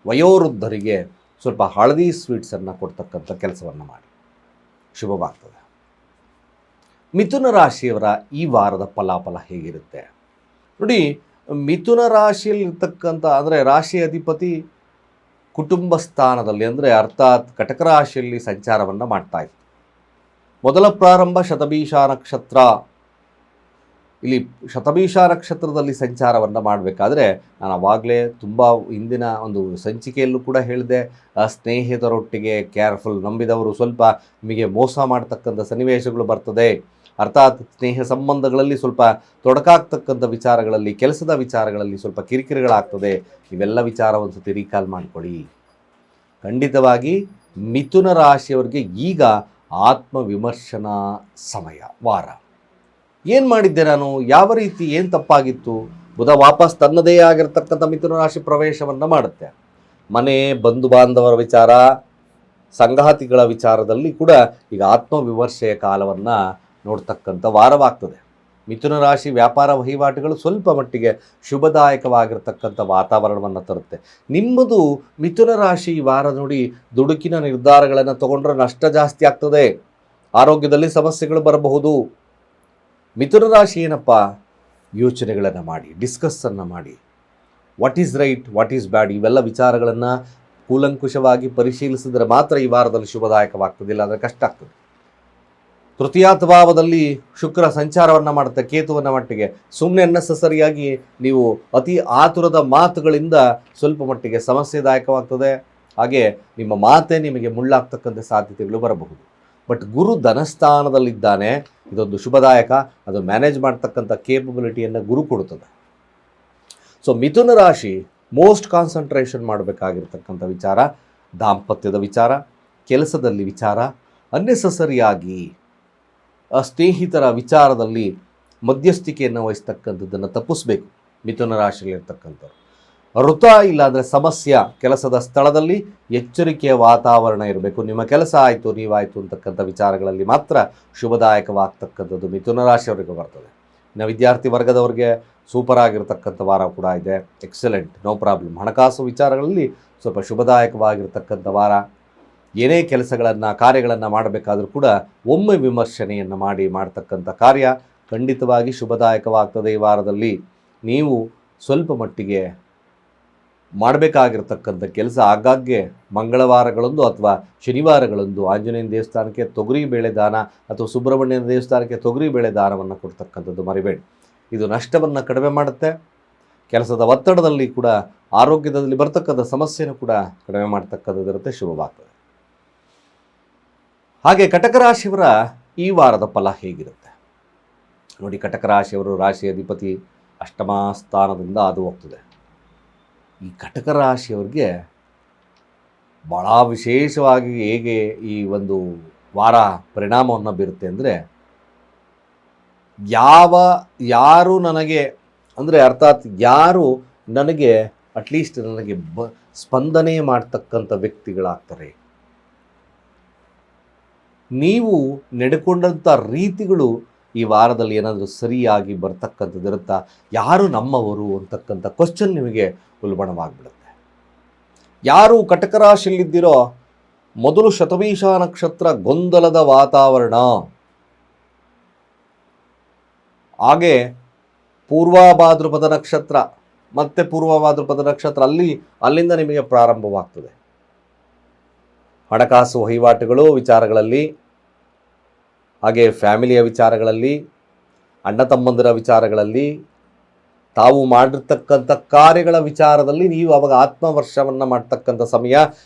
ವಯೋವೃದ್ಧರಿಗೆ ಸ್ವಲ್ಪ ಹಳದಿ ಸ್ವೀಟ್ಸನ್ನು ಕೊಡ್ತಕ್ಕಂಥ ಕೆಲಸವನ್ನು ಮಾಡಿ, ಶುಭವಾಗ್ತದೆ. ಮಿಥುನ ರಾಶಿಯವರ ಈ ವಾರದ ಫಲಾಫಲ ಹೇಗಿರುತ್ತೆ ನೋಡಿ. ಮಿಥುನ ರಾಶಿಯಲ್ಲಿರ್ತಕ್ಕಂಥ ಅಂದರೆ ರಾಶಿ ಅಧಿಪತಿ ಕುಟುಂಬ ಸ್ಥಾನದಲ್ಲಿ, ಅಂದರೆ ಅರ್ಥಾತ್ ಕಟಕ ರಾಶಿಯಲ್ಲಿ ಸಂಚಾರವನ್ನು ಮಾಡ್ತಾ ಇತ್ತು. ಮೊದಲ ಪ್ರಾರಂಭ ಶತಭೀಷ ನಕ್ಷತ್ರ. ಇಲ್ಲಿ ಶತಭೀಷ ನಕ್ಷತ್ರದಲ್ಲಿ ಸಂಚಾರವನ್ನು ಮಾಡಬೇಕಾದ್ರೆ ನಾನು ಆವಾಗಲೇ ತುಂಬ ಹಿಂದಿನ ಒಂದು ಸಂಚಿಕೆಯಲ್ಲೂ ಕೂಡ ಹೇಳಿದೆ, ಸ್ನೇಹಿತರೊಟ್ಟಿಗೆ ಕೇರ್ಫುಲ್. ನಂಬಿದವರು ಸ್ವಲ್ಪ ನಿಮಗೆ ಮೋಸ ಮಾಡ್ತಕ್ಕಂಥ ಸನ್ನಿವೇಶಗಳು ಬರ್ತದೆ. ಅರ್ಥಾತ್ ಸ್ನೇಹ ಸಂಬಂಧಗಳಲ್ಲಿ ಸ್ವಲ್ಪ ತೊಡಕಾಗ್ತಕ್ಕಂಥ ವಿಚಾರಗಳಲ್ಲಿ, ಕೆಲಸದ ವಿಚಾರಗಳಲ್ಲಿ ಸ್ವಲ್ಪ ಕಿರಿಕಿರಿಗಳಾಗ್ತದೆ. ಇವೆಲ್ಲ ವಿಚಾರ ಒಂದು ಸತಿ ರೀಕಾಲ್ ಮಾಡಿಕೊಳ್ಳಿ. ಖಂಡಿತವಾಗಿ ಮಿಥುನ ರಾಶಿಯವರಿಗೆ ಈಗ ಆತ್ಮವಿಮರ್ಶನಾ ಸಮಯ, ವಾರ. ಏನು ಮಾಡಿದ್ದೆ ನಾನು, ಯಾವ ರೀತಿ, ಏನು ತಪ್ಪಾಗಿತ್ತು? ಬುಧ ವಾಪಸ್ ತನ್ನದೇ ಆಗಿರ್ತಕ್ಕಂಥ ಮಿಥುನ ರಾಶಿ ಪ್ರವೇಶವನ್ನು ಮಾಡುತ್ತೆ. ಮನೆ, ಬಂಧು ಬಾಂಧವರ ವಿಚಾರ, ಸಂಗಾತಿಗಳ ವಿಚಾರದಲ್ಲಿ ಕೂಡ ಈಗ ಆತ್ಮವಿಮರ್ಶೆಯ ಕಾಲವನ್ನು ನೋಡ್ತಕ್ಕಂಥ ವಾರವಾಗ್ತದೆ. ಮಿಥುನ ರಾಶಿ ವ್ಯಾಪಾರ ವಹಿವಾಟುಗಳು ಸ್ವಲ್ಪ ಮಟ್ಟಿಗೆ ಶುಭದಾಯಕವಾಗಿರ್ತಕ್ಕಂಥ ವಾತಾವರಣವನ್ನು ತರುತ್ತೆ. ನಿಮ್ಮದು ಮಿಥುನ ರಾಶಿ ಈ ವಾರ ನೋಡಿ, ದುಡುಕಿನ ನಿರ್ಧಾರಗಳನ್ನು ತಗೊಂಡ್ರೆ ನಷ್ಟ ಜಾಸ್ತಿ ಆಗ್ತದೆ. ಆರೋಗ್ಯದಲ್ಲಿ ಸಮಸ್ಯೆಗಳು ಬರಬಹುದು. ಮಿಥುನ ರಾಶಿ ಏನಪ್ಪ, ಯೋಚನೆಗಳನ್ನು ಮಾಡಿ, ಡಿಸ್ಕಸ್ಸನ್ನು ಮಾಡಿ, what is right, what is bad, ಇವೆಲ್ಲ ವಿಚಾರಗಳನ್ನು ಕೂಲಂಕುಷವಾಗಿ ಪರಿಶೀಲಿಸಿದರೆ ಮಾತ್ರ ಈ ವಾರದಲ್ಲಿ ಶುಭದಾಯಕವಾಗ್ತದೆ. ಇಲ್ಲ ಅಂದರೆ ಕಷ್ಟ ಆಗ್ತದೆ. ತೃತೀಯಾರ್ಥ ಭಾವದಲ್ಲಿ ಶುಕ್ರ ಸಂಚಾರವನ್ನು ಮಾಡುತ್ತೆ ಕೇತುವಿನ ಮಟ್ಟಿಗೆ. ಸುಮ್ಮನೆ ಅನ್ನೆಸರಿಯಾಗಿ ನೀವು ಅತಿ ಆತುರದ ಮಾತುಗಳಿಂದ ಸ್ವಲ್ಪ ಮಟ್ಟಿಗೆ ಸಮಸ್ಯೆದಾಯಕವಾಗ್ತದೆ. ಹಾಗೆ ನಿಮ್ಮ ಮಾತೇ ನಿಮಗೆ ಮುಳ್ಳಾಗ್ತಕ್ಕಂಥ ಸಾಧ್ಯತೆಗಳು ಬರಬಹುದು. ಬಟ್ ಗುರು ಧನಸ್ಥಾನದಲ್ಲಿದ್ದಾನೆ, ಇದೊಂದು ಶುಭದಾಯಕ. ಅದು ಮ್ಯಾನೇಜ್ ಮಾಡ್ತಕ್ಕಂಥ ಕೇಪಬಿಲಿಟಿಯನ್ನು ಗುರು ಕೊಡುತ್ತದೆ. ಸೊ ಮಿಥುನ ರಾಶಿ ಮೋಸ್ಟ್ ಕಾನ್ಸಂಟ್ರೇಷನ್ ಮಾಡಬೇಕಾಗಿರ್ತಕ್ಕಂಥ ವಿಚಾರ ದಾಂಪತ್ಯದ ವಿಚಾರ, ಕೆಲಸದಲ್ಲಿ ವಿಚಾರ. ಅನ್ನೆಸರಿಯಾಗಿ ಸ್ನೇಹಿತರ ವಿಚಾರದಲ್ಲಿ ಮಧ್ಯಸ್ಥಿಕೆಯನ್ನು ವಹಿಸ್ತಕ್ಕಂಥದ್ದನ್ನು ತಪ್ಪಿಸ್ಬೇಕು. ಮಿಥುನ ರಾಶಿಯಲ್ಲಿರ್ತಕ್ಕಂಥವ್ರು ವೃತ ಇಲ್ಲಾಂದರೆ ಸಮಸ್ಯೆ, ಕೆಲಸದ ಸ್ಥಳದಲ್ಲಿ ಎಚ್ಚರಿಕೆಯ ವಾತಾವರಣ ಇರಬೇಕು. ನಿಮ್ಮ ಕೆಲಸ ಆಯಿತು, ನೀವಾಯಿತು ಅಂತಕ್ಕಂಥ ವಿಚಾರಗಳಲ್ಲಿ ಮಾತ್ರ ಶುಭದಾಯಕವಾಗ್ತಕ್ಕಂಥದ್ದು ಮಿಥುನ ರಾಶಿಯವರಿಗೆ ಬರ್ತದೆ. ಇನ್ನು ವಿದ್ಯಾರ್ಥಿ ವರ್ಗದವರಿಗೆ ಸೂಪರ್ ಆಗಿರ್ತಕ್ಕಂಥ ವಾರ ಕೂಡ ಇದೆ. Excellent, no problem. ಹಣಕಾಸು ವಿಚಾರಗಳಲ್ಲಿ ಸ್ವಲ್ಪ ಶುಭದಾಯಕವಾಗಿರ್ತಕ್ಕಂಥ ವಾರ. ಏನೇ ಕೆಲಸಗಳನ್ನು ಕಾರ್ಯಗಳನ್ನು ಮಾಡಬೇಕಾದ್ರೂ ಕೂಡ ಒಮ್ಮೆ ವಿಮರ್ಶನೆಯನ್ನು ಮಾಡ್ತಕ್ಕಂಥ ಕಾರ್ಯ ಖಂಡಿತವಾಗಿ ಶುಭದಾಯಕವಾಗ್ತದೆ. ಈ ವಾರದಲ್ಲಿ ನೀವು ಸ್ವಲ್ಪ ಮಟ್ಟಿಗೆ ಮಾಡಬೇಕಾಗಿರ್ತಕ್ಕಂಥ ಕೆಲಸ ಆಗಾಗ್ಗೆ ಮಂಗಳವಾರಗಳಂದು ಅಥವಾ ಶನಿವಾರಗಳಂದು ಆಂಜನೇಯನ ದೇವಸ್ಥಾನಕ್ಕೆ ತೊಗರಿಬೇಳೆ ದಾನ ಅಥವಾ ಸುಬ್ರಹ್ಮಣ್ಯನ ದೇವಸ್ಥಾನಕ್ಕೆ ತೊಗರಿಬೇಳೆ ದಾನವನ್ನು ಕೊಡ್ತಕ್ಕಂಥದ್ದು ಮರಿಬೇಡಿ. ಇದು ನಷ್ಟವನ್ನು ಕಡಿಮೆ ಮಾಡುತ್ತೆ. ಕೆಲಸದ ಒತ್ತಡದಲ್ಲಿ ಕೂಡ ಆರೋಗ್ಯದಲ್ಲಿ ಬರ್ತಕ್ಕಂಥ ಸಮಸ್ಯೆನೂ ಕೂಡ ಕಡಿಮೆ ಮಾಡ್ತಕ್ಕಂಥದ್ದು ಇರುತ್ತೆ, ಶುಭವಾಗ್ತದೆ. ಹಾಗೆ ಕಟಕ ರಾಶಿಯವರ ಈ ವಾರದ ಫಲ ಹೇಗಿರುತ್ತೆ ನೋಡಿ. ಕಟಕ ರಾಶಿಯವರು ರಾಶಿ ಅಧಿಪತಿ ಅಷ್ಟಮ ಸ್ಥಾನದಿಂದ ಅದು ಹೋಗ್ತದೆ. ಈ ಕಟಕ ರಾಶಿಯವರಿಗೆ ಭಾಳ ವಿಶೇಷವಾಗಿ ಹೇಗೆ ಈ ಒಂದು ವಾರ ಪರಿಣಾಮವನ್ನು ಬೀರುತ್ತೆ ಅಂದರೆ, ಯಾರು ನನಗೆ ಅಂದರೆ ಅರ್ಥಾತ್ ಯಾರು ನನಗೆ ಅಟ್ಲೀಸ್ಟ್ ನನಗೆ ಸ್ಪಂದನೆ ಮಾಡ್ತಕ್ಕಂಥ ವ್ಯಕ್ತಿಗಳಾಗ್ತಾರೆ. ನೀವು ನಡೆಕೊಂಡಂಥ ರೀತಿಗಳು ಈ ವಾರದಲ್ಲಿ ಏನಾದರೂ ಸರಿಯಾಗಿ ಬರ್ತಕ್ಕಂಥದ್ದು ಇರುತ್ತಾ? ಯಾರು ನಮ್ಮವರು ಅಂತಕ್ಕಂಥ ಕ್ವಶನ್ ನಿಮಗೆ ಉಲ್ಬಣವಾಗಿಬಿಡುತ್ತೆ. ಯಾರು ಕಟಕ ರಾಶಿಯಲ್ಲಿದ್ದೀರೋ ಮೊದಲು ಶತಭೀಷ ನಕ್ಷತ್ರ ಗೊಂದಲದ ವಾತಾವರಣ, ಹಾಗೆ ಪೂರ್ವಭಾದ್ರಪದ ನಕ್ಷತ್ರ ಮತ್ತು ಪೂರ್ವಭಾದ್ರಪದ ನಕ್ಷತ್ರ ಅಲ್ಲಿಂದ ನಿಮಗೆ ಪ್ರಾರಂಭವಾಗ್ತದೆ. ಹಣಕಾಸು ವಹಿವಾಟುಗಳು ವಿಚಾರಗಳಲ್ಲಿ, ಹಾಗೆ ಫ್ಯಾಮಿಲಿಯ ವಿಚಾರಗಳಲ್ಲಿ, ಅಣ್ಣ ತಮ್ಮಂದಿರ ವಿಚಾರಗಳಲ್ಲಿ, ತಾವು ಮಾಡಿರ್ತಕ್ಕಂಥ ಕಾರ್ಯಗಳ ವಿಚಾರದಲ್ಲಿ ನೀವು ಅವಾಗ ಆತ್ಮವರ್ಷವನ್ನು ಮಾಡ್ತಕ್ಕಂಥ ಸಮಯ.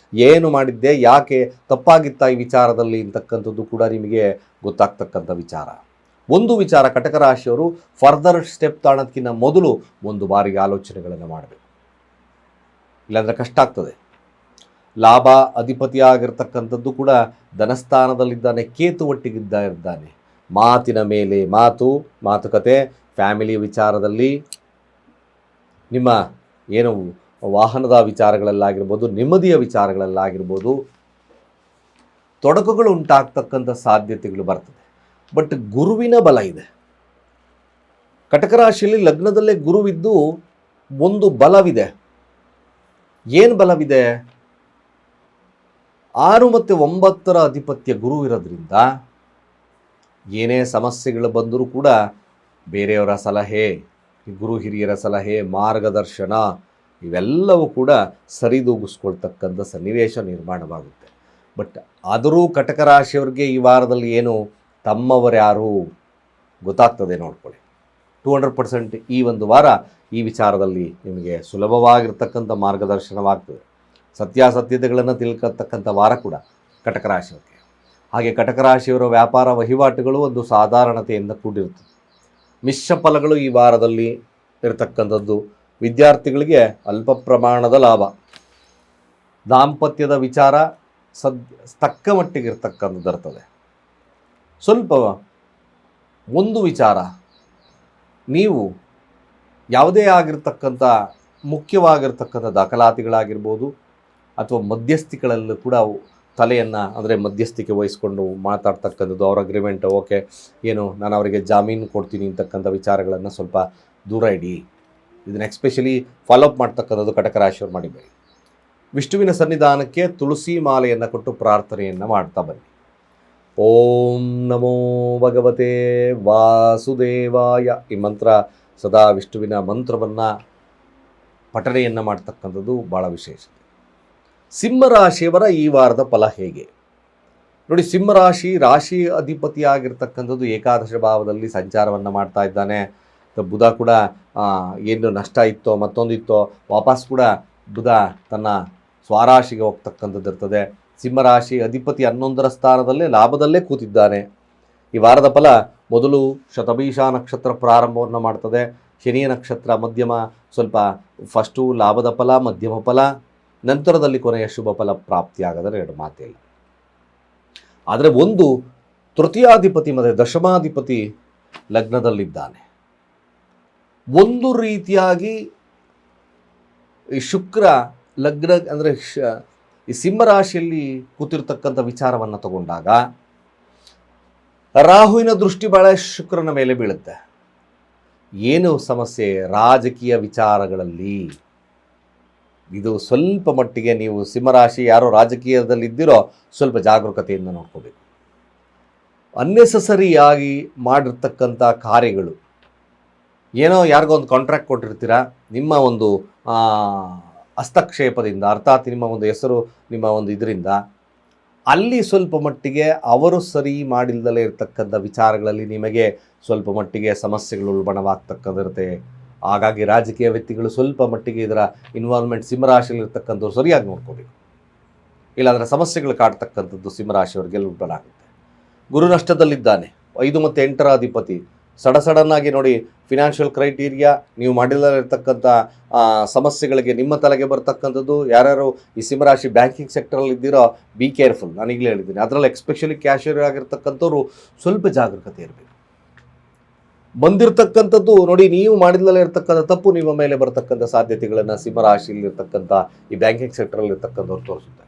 ಏನು ಮಾಡಿದ್ದೆ, ಯಾಕೆ ತಪ್ಪಾಗಿತ್ತ ಈ ವಿಚಾರದಲ್ಲಿ ಅಂತಕ್ಕಂಥದ್ದು ಕೂಡ ನಿಮಗೆ ಗೊತ್ತಾಗ್ತಕ್ಕಂಥ ವಿಚಾರ. ಒಂದು ವಿಚಾರ, ಕಟಕ ರಾಶಿಯವರು ಫರ್ದರ್ ಸ್ಟೆಪ್ ತಾಣೋದಕ್ಕಿಂತ ಮೊದಲು ಒಂದು ಬಾರಿಗೆ ಆಲೋಚನೆಗಳನ್ನು ಮಾಡಬೇಕು, ಇಲ್ಲಾಂದರೆ ಕಷ್ಟ ಆಗ್ತದೆ. ಲಾಭ ಅಧಿಪತಿಯಾಗಿರ್ತಕ್ಕಂಥದ್ದು ಕೂಡ ಧನಸ್ಥಾನದಲ್ಲಿದ್ದಾನೆ, ಕೇತು ಒಟ್ಟಿಗಿದ್ದಾನೆ. ಮಾತಿನ ಮೇಲೆ ಮಾತುಕತೆ, ಫ್ಯಾಮಿಲಿ ವಿಚಾರದಲ್ಲಿ, ನಿಮ್ಮ ಏನು ವಾಹನದ ವಿಚಾರಗಳಲ್ಲಾಗಿರ್ಬೋದು, ನೆಮ್ಮದಿಯ ವಿಚಾರಗಳಲ್ಲಾಗಿರ್ಬೋದು ತೊಡಕುಗಳು ಉಂಟಾಗ್ತಕ್ಕಂಥ ಸಾಧ್ಯತೆಗಳು ಬರ್ತದೆ. ಬಟ್ ಗುರುವಿನ ಬಲ ಇದೆ. ಕಟಕ ರಾಶಿಯಲ್ಲಿ ಲಗ್ನದಲ್ಲೇ ಗುರುವಿದ್ದು ಒಂದು ಬಲವಿದೆ. ಏನು ಬಲವಿದೆ? 6 ಮತ್ತು 9ರ ಅಧಿಪತ್ಯ ಗುರು ಇರೋದ್ರಿಂದ ಏನೇ ಸಮಸ್ಯೆಗಳು ಬಂದರೂ ಕೂಡ ಬೇರೆಯವರ ಸಲಹೆ, ಗುರು ಹಿರಿಯರ ಸಲಹೆ, ಮಾರ್ಗದರ್ಶನ ಇವೆಲ್ಲವೂ ಕೂಡ ಸರಿದೂಗಿಸ್ಕೊಳ್ತಕ್ಕಂಥ ಸನ್ನಿವೇಶ ನಿರ್ಮಾಣವಾಗುತ್ತೆ. ಬಟ್ ಆದರೂ ಕಟಕ ರಾಶಿಯವರಿಗೆ ಈ ವಾರದಲ್ಲಿ ಏನು ತಮ್ಮವರ್ಯಾರು ಗೊತ್ತಾಗ್ತದೆ ನೋಡ್ಕೊಳ್ಳಿ. 200% ಈ ಒಂದು ವಾರ ಈ ವಿಚಾರದಲ್ಲಿ ನಿಮಗೆ ಸುಲಭವಾಗಿರ್ತಕ್ಕಂಥ ಮಾರ್ಗದರ್ಶನವಾಗ್ತದೆ. ಸತ್ಯಾಸತ್ಯತೆಗಳನ್ನು ತಿಳ್ಕೊಳ್ತಕ್ಕಂಥ ವಾರ ಕೂಡ ಕಟಕ ರಾಶಿಯವರಿಗೆ. ಹಾಗೆ ಕಟಕ ರಾಶಿಯವರ ವ್ಯಾಪಾರ ವಹಿವಾಟುಗಳು ಒಂದು ಸಾಧಾರಣತೆಯಿಂದ ಕೂಡಿರುತ್ತದೆ. ಮಿಶ್ರ ಫಲಗಳು ಈ ವಾರದಲ್ಲಿ ಇರತಕ್ಕಂಥದ್ದು. ವಿದ್ಯಾರ್ಥಿಗಳಿಗೆ ಅಲ್ಪ ಪ್ರಮಾಣದ ಲಾಭ. ದಾಂಪತ್ಯದ ವಿಚಾರ ತಕ್ಕ ಮಟ್ಟಿಗೆ ಇರ್ತಕ್ಕಂಥದ್ದು ಇರ್ತದೆ. ಸ್ವಲ್ಪ ಒಂದು ವಿಚಾರ, ನೀವು ಯಾವುದೇ ಆಗಿರ್ತಕ್ಕಂಥ ಮುಖ್ಯವಾಗಿರ್ತಕ್ಕಂಥ ದಾಖಲಾತಿಗಳಾಗಿರ್ಬೋದು ಅಥವಾ ಮಧ್ಯಸ್ಥಿಗಳಲ್ಲೂ ಕೂಡ ತಲೆಯನ್ನು ಅಂದರೆ ಮಧ್ಯಸ್ಥಿಕೆ ವಹಿಸ್ಕೊಂಡು ಮಾತಾಡ್ತಕ್ಕಂಥದ್ದು, ಅವ್ರ ಅಗ್ರಿಮೆಂಟ್ ಓಕೆ ಏನು ನಾನು ಅವರಿಗೆ ಜಾಮೀನು ಕೊಡ್ತೀನಿ ಅಂತಕ್ಕಂಥ ವಿಚಾರಗಳನ್ನು ಸ್ವಲ್ಪ ದೂರ ಇಡಿ. ಇದನ್ನು ಎಕ್ಸ್ಪೆಷಲಿ ಫಾಲೋಅಪ್ ಮಾಡ್ತಕ್ಕಂಥದ್ದು ಕಟಕ ರಾಶಿಯವ್ರು ಮಾಡಿಬೇಡಿ. ವಿಷ್ಣುವಿನ ಸನ್ನಿಧಾನಕ್ಕೆ ತುಳಸಿ ಮಾಲೆಯನ್ನು ಕೊಟ್ಟು ಪ್ರಾರ್ಥನೆಯನ್ನು ಮಾಡ್ತಾ ಬನ್ನಿ. ಓಂ ನಮೋ ಭಗವತೆ ವಾಸುದೇವಾಯ. ಈ ಮಂತ್ರ ಸದಾ ವಿಷ್ಣುವಿನ ಮಂತ್ರವನ್ನು ಪಠಣೆಯನ್ನು ಮಾಡ್ತಕ್ಕಂಥದ್ದು ಭಾಳ ವಿಶೇಷ. ಸಿಂಹರಾಶಿಯವರ ಈ ವಾರದ ಫಲ ಹೇಗೆ ನೋಡಿ. ಸಿಂಹರಾಶಿ ರಾಶಿ ಅಧಿಪತಿಯಾಗಿರ್ತಕ್ಕಂಥದ್ದು ಏಕಾದಶ ಭಾವದಲ್ಲಿ ಸಂಚಾರವನ್ನು ಮಾಡ್ತಾ ಇದ್ದಾನೆ. ಬುಧ ಕೂಡ ಏನು ನಷ್ಟ ಇತ್ತೋ ಮತ್ತೊಂದಿತ್ತೋ ವಾಪಸ್ ಕೂಡ ಬುಧ ತನ್ನ ಸ್ವರಾಶಿಗೆ ಹೋಗ್ತಕ್ಕಂಥದ್ದು ಇರ್ತದೆ. ಸಿಂಹರಾಶಿ ಅಧಿಪತಿ 11ರ ಸ್ಥಾನದಲ್ಲೇ ಲಾಭದಲ್ಲೇ ಕೂತಿದ್ದಾನೆ. ಈ ವಾರದ ಫಲ ಮೊದಲು ಶತಭೀಷ ನಕ್ಷತ್ರ ಪ್ರಾರಂಭವನ್ನು ಮಾಡ್ತದೆ. ಶನಿಯ ನಕ್ಷತ್ರ ಮಧ್ಯಮ, ಸ್ವಲ್ಪ ಫಸ್ಟು ಲಾಭದ ಫಲ, ಮಧ್ಯಮ ಫಲ, ನಂತರದಲ್ಲಿ ಕೊನೆಯ ಶುಭ ಫಲ ಪ್ರಾಪ್ತಿಯಾಗದರೆ ಎರಡು ಮಾತಿಲ್ಲ. ಆದರೆ ಒಂದು ತೃತೀಯಾಧಿಪತಿ ಮತ್ತು ದಶಮಾಧಿಪತಿ ಲಗ್ನದಲ್ಲಿದ್ದಾನೆ. ಒಂದು ರೀತಿಯಾಗಿ ಈ ಶುಕ್ರ ಲಗ್ನ ಅಂದರೆ ಈ ಸಿಂಹರಾಶಿಯಲ್ಲಿ ಕೂತಿರ್ತಕ್ಕಂಥ ವಿಚಾರವನ್ನು ತಗೊಂಡಾಗ ರಾಹುವಿನ ದೃಷ್ಟಿ ಭಾಳ ಶುಕ್ರನ ಮೇಲೆ ಬೀಳುತ್ತೆ. ಏನು ಸಮಸ್ಯೆ? ರಾಜಕೀಯ ವಿಚಾರಗಳಲ್ಲಿ ಇದು ಸ್ವಲ್ಪ ಮಟ್ಟಿಗೆ ನೀವು ಸಿಂಹರಾಶಿ ಯಾರೋ ರಾಜಕೀಯದಲ್ಲಿದ್ದೀರೋ ಸ್ವಲ್ಪ ಜಾಗರೂಕತೆಯಿಂದ ನೋಡ್ಕೋಬೇಕು. ಅನ್ನೆಸಸರಿಯಾಗಿ ಮಾಡಿರ್ತಕ್ಕಂಥ ಕಾರ್ಯಗಳು, ಏನೋ ಯಾರಿಗೋ ಒಂದು ಕಾಂಟ್ರಾಕ್ಟ್ ಕೊಟ್ಟಿರ್ತೀರಾ, ನಿಮ್ಮ ಒಂದು ಹಸ್ತಕ್ಷೇಪದಿಂದ ಅರ್ಥಾತ್ ನಿಮ್ಮ ಒಂದು ಹೆಸರು ನಿಮ್ಮ ಒಂದು ಇದರಿಂದ ಅಲ್ಲಿ ಸ್ವಲ್ಪ ಮಟ್ಟಿಗೆ ಅವರು ಸರಿ ಮಾಡಿಲ್ದಲೇ ಇರತಕ್ಕಂಥ ವಿಚಾರಗಳಲ್ಲಿ ನಿಮಗೆ ಸ್ವಲ್ಪ ಮಟ್ಟಿಗೆ ಸಮಸ್ಯೆಗಳು ಉಲ್ಬಣವಾಗ್ತಕ್ಕಂಥಿರುತ್ತೆ. ಹಾಗಾಗಿ ರಾಜಕೀಯ ವ್ಯಕ್ತಿಗಳು ಸ್ವಲ್ಪ ಮಟ್ಟಿಗೆ ಇದರ ಇನ್ವಾಲ್ವ್ಮೆಂಟ್ ಸಿಂಹರಾಶಿಯಲ್ಲಿರ್ತಕ್ಕಂಥವ್ರು ಸರಿಯಾಗಿ ನೋಡ್ಕೋಬೇಕು. ಇಲ್ಲಾಂದರೆ ಸಮಸ್ಯೆಗಳು ಕಾಡ್ತಕ್ಕಂಥದ್ದು ಸಿಂಹರಾಶಿಯವರಿಗೆ ಉಲ್ಬಣ ಆಗುತ್ತೆ. ಗುರು ನಷ್ಟದಲ್ಲಿದ್ದಾನೆ. 5 ಮತ್ತು 8ರ ಅಧಿಪತಿ ಸಡನ್ನಾಗಿ ನೋಡಿ, ಫಿನಾನ್ಷಿಯಲ್ ಕ್ರೈಟೀರಿಯಾ ನೀವು ಮಾಡಿರತಕ್ಕಂಥ ಸಮಸ್ಯೆಗಳಿಗೆ ನಿಮ್ಮ ತಲೆಗೆ ಬರ್ತಕ್ಕಂಥದ್ದು. ಯಾರ್ಯಾರು ಈ ಸಿಂಹರಾಶಿ ಬ್ಯಾಂಕಿಂಗ್ ಸೆಕ್ಟರಲ್ಲಿ ಇದ್ದೀರೋ ಬಿ ಕೇರ್ಫುಲ್, ನಾನೀಗಲೇ ಹೇಳಿದ್ದೀನಿ. ಅದರಲ್ಲಿ ಎಕ್ಸ್ಪೆಷಲಿ ಕ್ಯಾಶಿಯರ್ ಆಗಿರ್ತಕ್ಕಂಥವ್ರು ಸ್ವಲ್ಪ ಜಾಗರೂಕತೆ ಇರಬೇಕು. ಬಂದಿರತಕ್ಕಂಥದ್ದು ನೋಡಿ, ನೀವು ಮಾಡಿದಲೇ ಇರ್ತಕ್ಕಂಥ ತಪ್ಪು ನಿಮ್ಮ ಮೇಲೆ ಬರ್ತಕ್ಕಂಥ ಸಾಧ್ಯತೆಗಳನ್ನು ಸಿಂಹರಾಶಿಯಲ್ಲಿರ್ತಕ್ಕಂಥ ಈ ಬ್ಯಾಂಕಿಂಗ್ ಸೆಕ್ಟರಲ್ಲಿ ಇರ್ತಕ್ಕಂಥವ್ರು ತೋರಿಸುತ್ತೆ.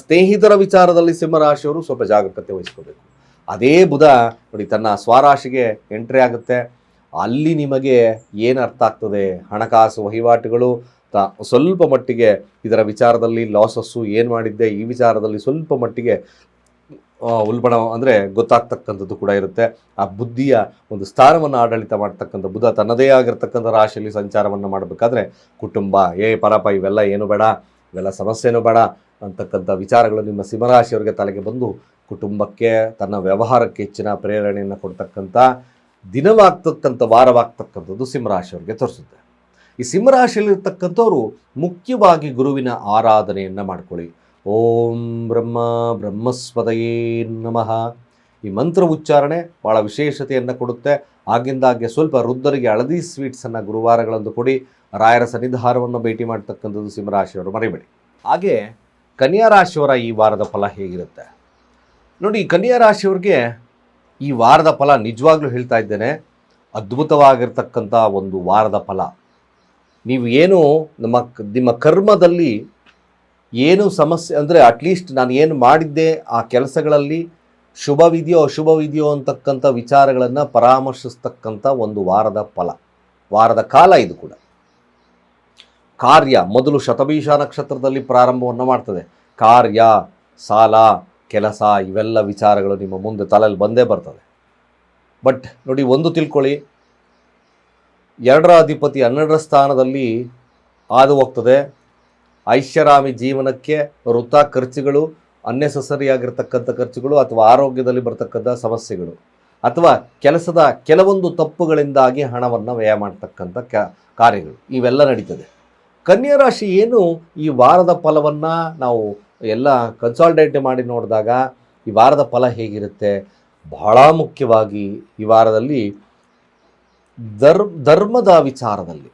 ಸ್ನೇಹಿತರ ವಿಚಾರದಲ್ಲಿ ಸಿಂಹರಾಶಿಯವರು ಸ್ವಲ್ಪ ಜಾಗರೂಕತೆ ವಹಿಸ್ಕೋಬೇಕು. ಅದೇ ಬುಧ ನೋಡಿ ತನ್ನ ಸ್ವರಾಶಿಗೆ ಎಂಟ್ರಿ ಆಗುತ್ತೆ. ಅಲ್ಲಿ ನಿಮಗೆ ಏನು ಅರ್ಥ ಆಗ್ತದೆ? ಹಣಕಾಸು ವಹಿವಾಟುಗಳು ಸ್ವಲ್ಪ ಮಟ್ಟಿಗೆ ಇದರ ವಿಚಾರದಲ್ಲಿ ಲಾಸಸ್ಸು ಏನು ಮಾಡಿದ್ದೆ ಈ ವಿಚಾರದಲ್ಲಿ ಸ್ವಲ್ಪ ಮಟ್ಟಿಗೆ ಉಲ್ಬಣ ಅಂದರೆ ಗೊತ್ತಾಗ್ತಕ್ಕಂಥದ್ದು ಕೂಡ ಇರುತ್ತೆ. ಆ ಬುದ್ಧಿಯ ಒಂದು ಸ್ಥಾನವನ್ನು ಆಡಳಿತ ಮಾಡ್ತಕ್ಕಂಥ ಬುಧ ತನ್ನದೇ ಆಗಿರ್ತಕ್ಕಂಥ ರಾಶಿಯಲ್ಲಿ ಸಂಚಾರವನ್ನು ಮಾಡಬೇಕಾದ್ರೆ ಕುಟುಂಬ ಪರಪ ಇವೆಲ್ಲ ಏನು ಬೇಡ, ಇವೆಲ್ಲ ಸಮಸ್ಯೆನೂ ಬೇಡ ಅಂತಕ್ಕಂಥ ವಿಚಾರಗಳು ನಿಮ್ಮ ಸಿಂಹರಾಶಿಯವರಿಗೆ ತಲೆಗೆ ಬಂದು ಕುಟುಂಬಕ್ಕೆ ತನ್ನ ವ್ಯವಹಾರಕ್ಕೆ ಹೆಚ್ಚಿನ ಪ್ರೇರಣೆಯನ್ನು ಕೊಡ್ತಕ್ಕಂಥ ದಿನವಾಗ್ತಕ್ಕಂಥ ವಾರವಾಗ್ತಕ್ಕಂಥದ್ದು ಸಿಂಹರಾಶಿಯವರಿಗೆ ತೋರಿಸುತ್ತೆ. ಈ ಸಿಂಹರಾಶಿಯಲ್ಲಿರ್ತಕ್ಕಂಥವ್ರು ಮುಖ್ಯವಾಗಿ ಗುರುವಿನ ಆರಾಧನೆಯನ್ನು ಮಾಡ್ಕೊಳ್ಳಿ. ಓಂ ಬ್ರಹ್ಮಸ್ಪದಯೇ ನಮಃ. ಈ ಮಂತ್ರ ಉಚ್ಚಾರಣೆ ಭಾಳ ವಿಶೇಷತೆಯನ್ನು ಕೊಡುತ್ತೆ. ಆಗಿಂದಾಗೆ ಸ್ವಲ್ಪ ವೃದ್ಧರಿಗೆ ಹಳದಿ ಸ್ವೀಟ್ಸನ್ನು ಗುರುವಾರಗಳಂದು ಕೊಡಿ. ರಾಯರ ಸನ್ನಿಧಾನವನ್ನು ಭೇಟಿ ಮಾಡ್ತಕ್ಕಂಥದ್ದು ಸಿಂಹರಾಶಿಯವರು ಮರಿಬೇಡಿ. ಹಾಗೆ ಕನ್ಯಾ ರಾಶಿಯವರ ಈ ವಾರದ ಫಲ ಹೇಗಿರುತ್ತೆ ನೋಡಿ. ಕನ್ಯಾ ರಾಶಿಯವ್ರಿಗೆ ಈ ವಾರದ ಫಲ ನಿಜವಾಗ್ಲೂ ಹೇಳ್ತಾ ಇದ್ದೇನೆ, ಅದ್ಭುತವಾಗಿರ್ತಕ್ಕಂಥ ಒಂದು ವಾರದ ಫಲ. ನೀವು ಏನು ನಿಮ್ಮ ಕರ್ಮದಲ್ಲಿ ಏನು ಸಮಸ್ಯೆ ಅಂದರೆ ಅಟ್ಲೀಸ್ಟ್ ನಾನು ಏನು ಮಾಡಿದ್ದೆ ಆ ಕೆಲಸಗಳಲ್ಲಿ ಶುಭವಿದೆಯೋ ಅಶುಭವಿದೆಯೋ ಅಂತಕ್ಕಂಥ ವಿಚಾರಗಳನ್ನು ಪರಾಮರ್ಶಿಸ್ತಕ್ಕಂಥ ಒಂದು ವಾರದ ಫಲ, ವಾರದ ಕಾಲ ಇದು ಕೂಡ. ಕಾರ್ಯ ಮೊದಲು ಶತಭೀಷ ನಕ್ಷತ್ರದಲ್ಲಿ ಪ್ರಾರಂಭವನ್ನು ಮಾಡ್ತದೆ. ಕಾರ್ಯ ಸಾಲ, ಕೆಲಸ, ಇವೆಲ್ಲ ವಿಚಾರಗಳು ನಿಮ್ಮ ಮುಂದೆ ತಲೆಯಲ್ಲಿ ಬಂದೇ ಬರ್ತದೆ. ಬಟ್ ನೋಡಿ, ಒಂದು ತಿಳ್ಕೊಳ್ಳಿ, 2ರ ಅಧಿಪತಿ 12ರ ಸ್ಥಾನದಲ್ಲಿ ಹಾದು ಹೋಗ್ತದೆ. ಐಷಾರಾಮಿ ಜೀವನಕ್ಕೆ ವೃಥಾ ಖರ್ಚುಗಳು, ಅನ್ನೆಸೆಸರಿ ಆಗಿರ್ತಕ್ಕಂಥ ಖರ್ಚುಗಳು, ಅಥವಾ ಆರೋಗ್ಯದಲ್ಲಿ ಬರ್ತಕ್ಕಂಥ ಸಮಸ್ಯೆಗಳು, ಅಥವಾ ಕೆಲಸದ ಕೆಲವೊಂದು ತಪ್ಪುಗಳಿಂದಾಗಿ ಹಣವನ್ನು ವ್ಯಯ ಮಾಡ್ತಕ್ಕಂಥ ಕಾರ್ಯಗಳು, ಇವೆಲ್ಲ ನಡೀತದೆ. ಕನ್ಯಾ ರಾಶಿ ಏನು ಈ ವಾರದ ಫಲವನ್ನು ನಾವು ಎಲ್ಲ ಕನ್ಸಾಲ್ಟೇಟ್ ಮಾಡಿ ನೋಡಿದಾಗ ಈ ವಾರದ ಫಲ ಹೇಗಿರುತ್ತೆ? ಬಹಳ ಮುಖ್ಯವಾಗಿ ಈ ವಾರದಲ್ಲಿ ಧರ್ಮದ ವಿಚಾರದಲ್ಲಿ,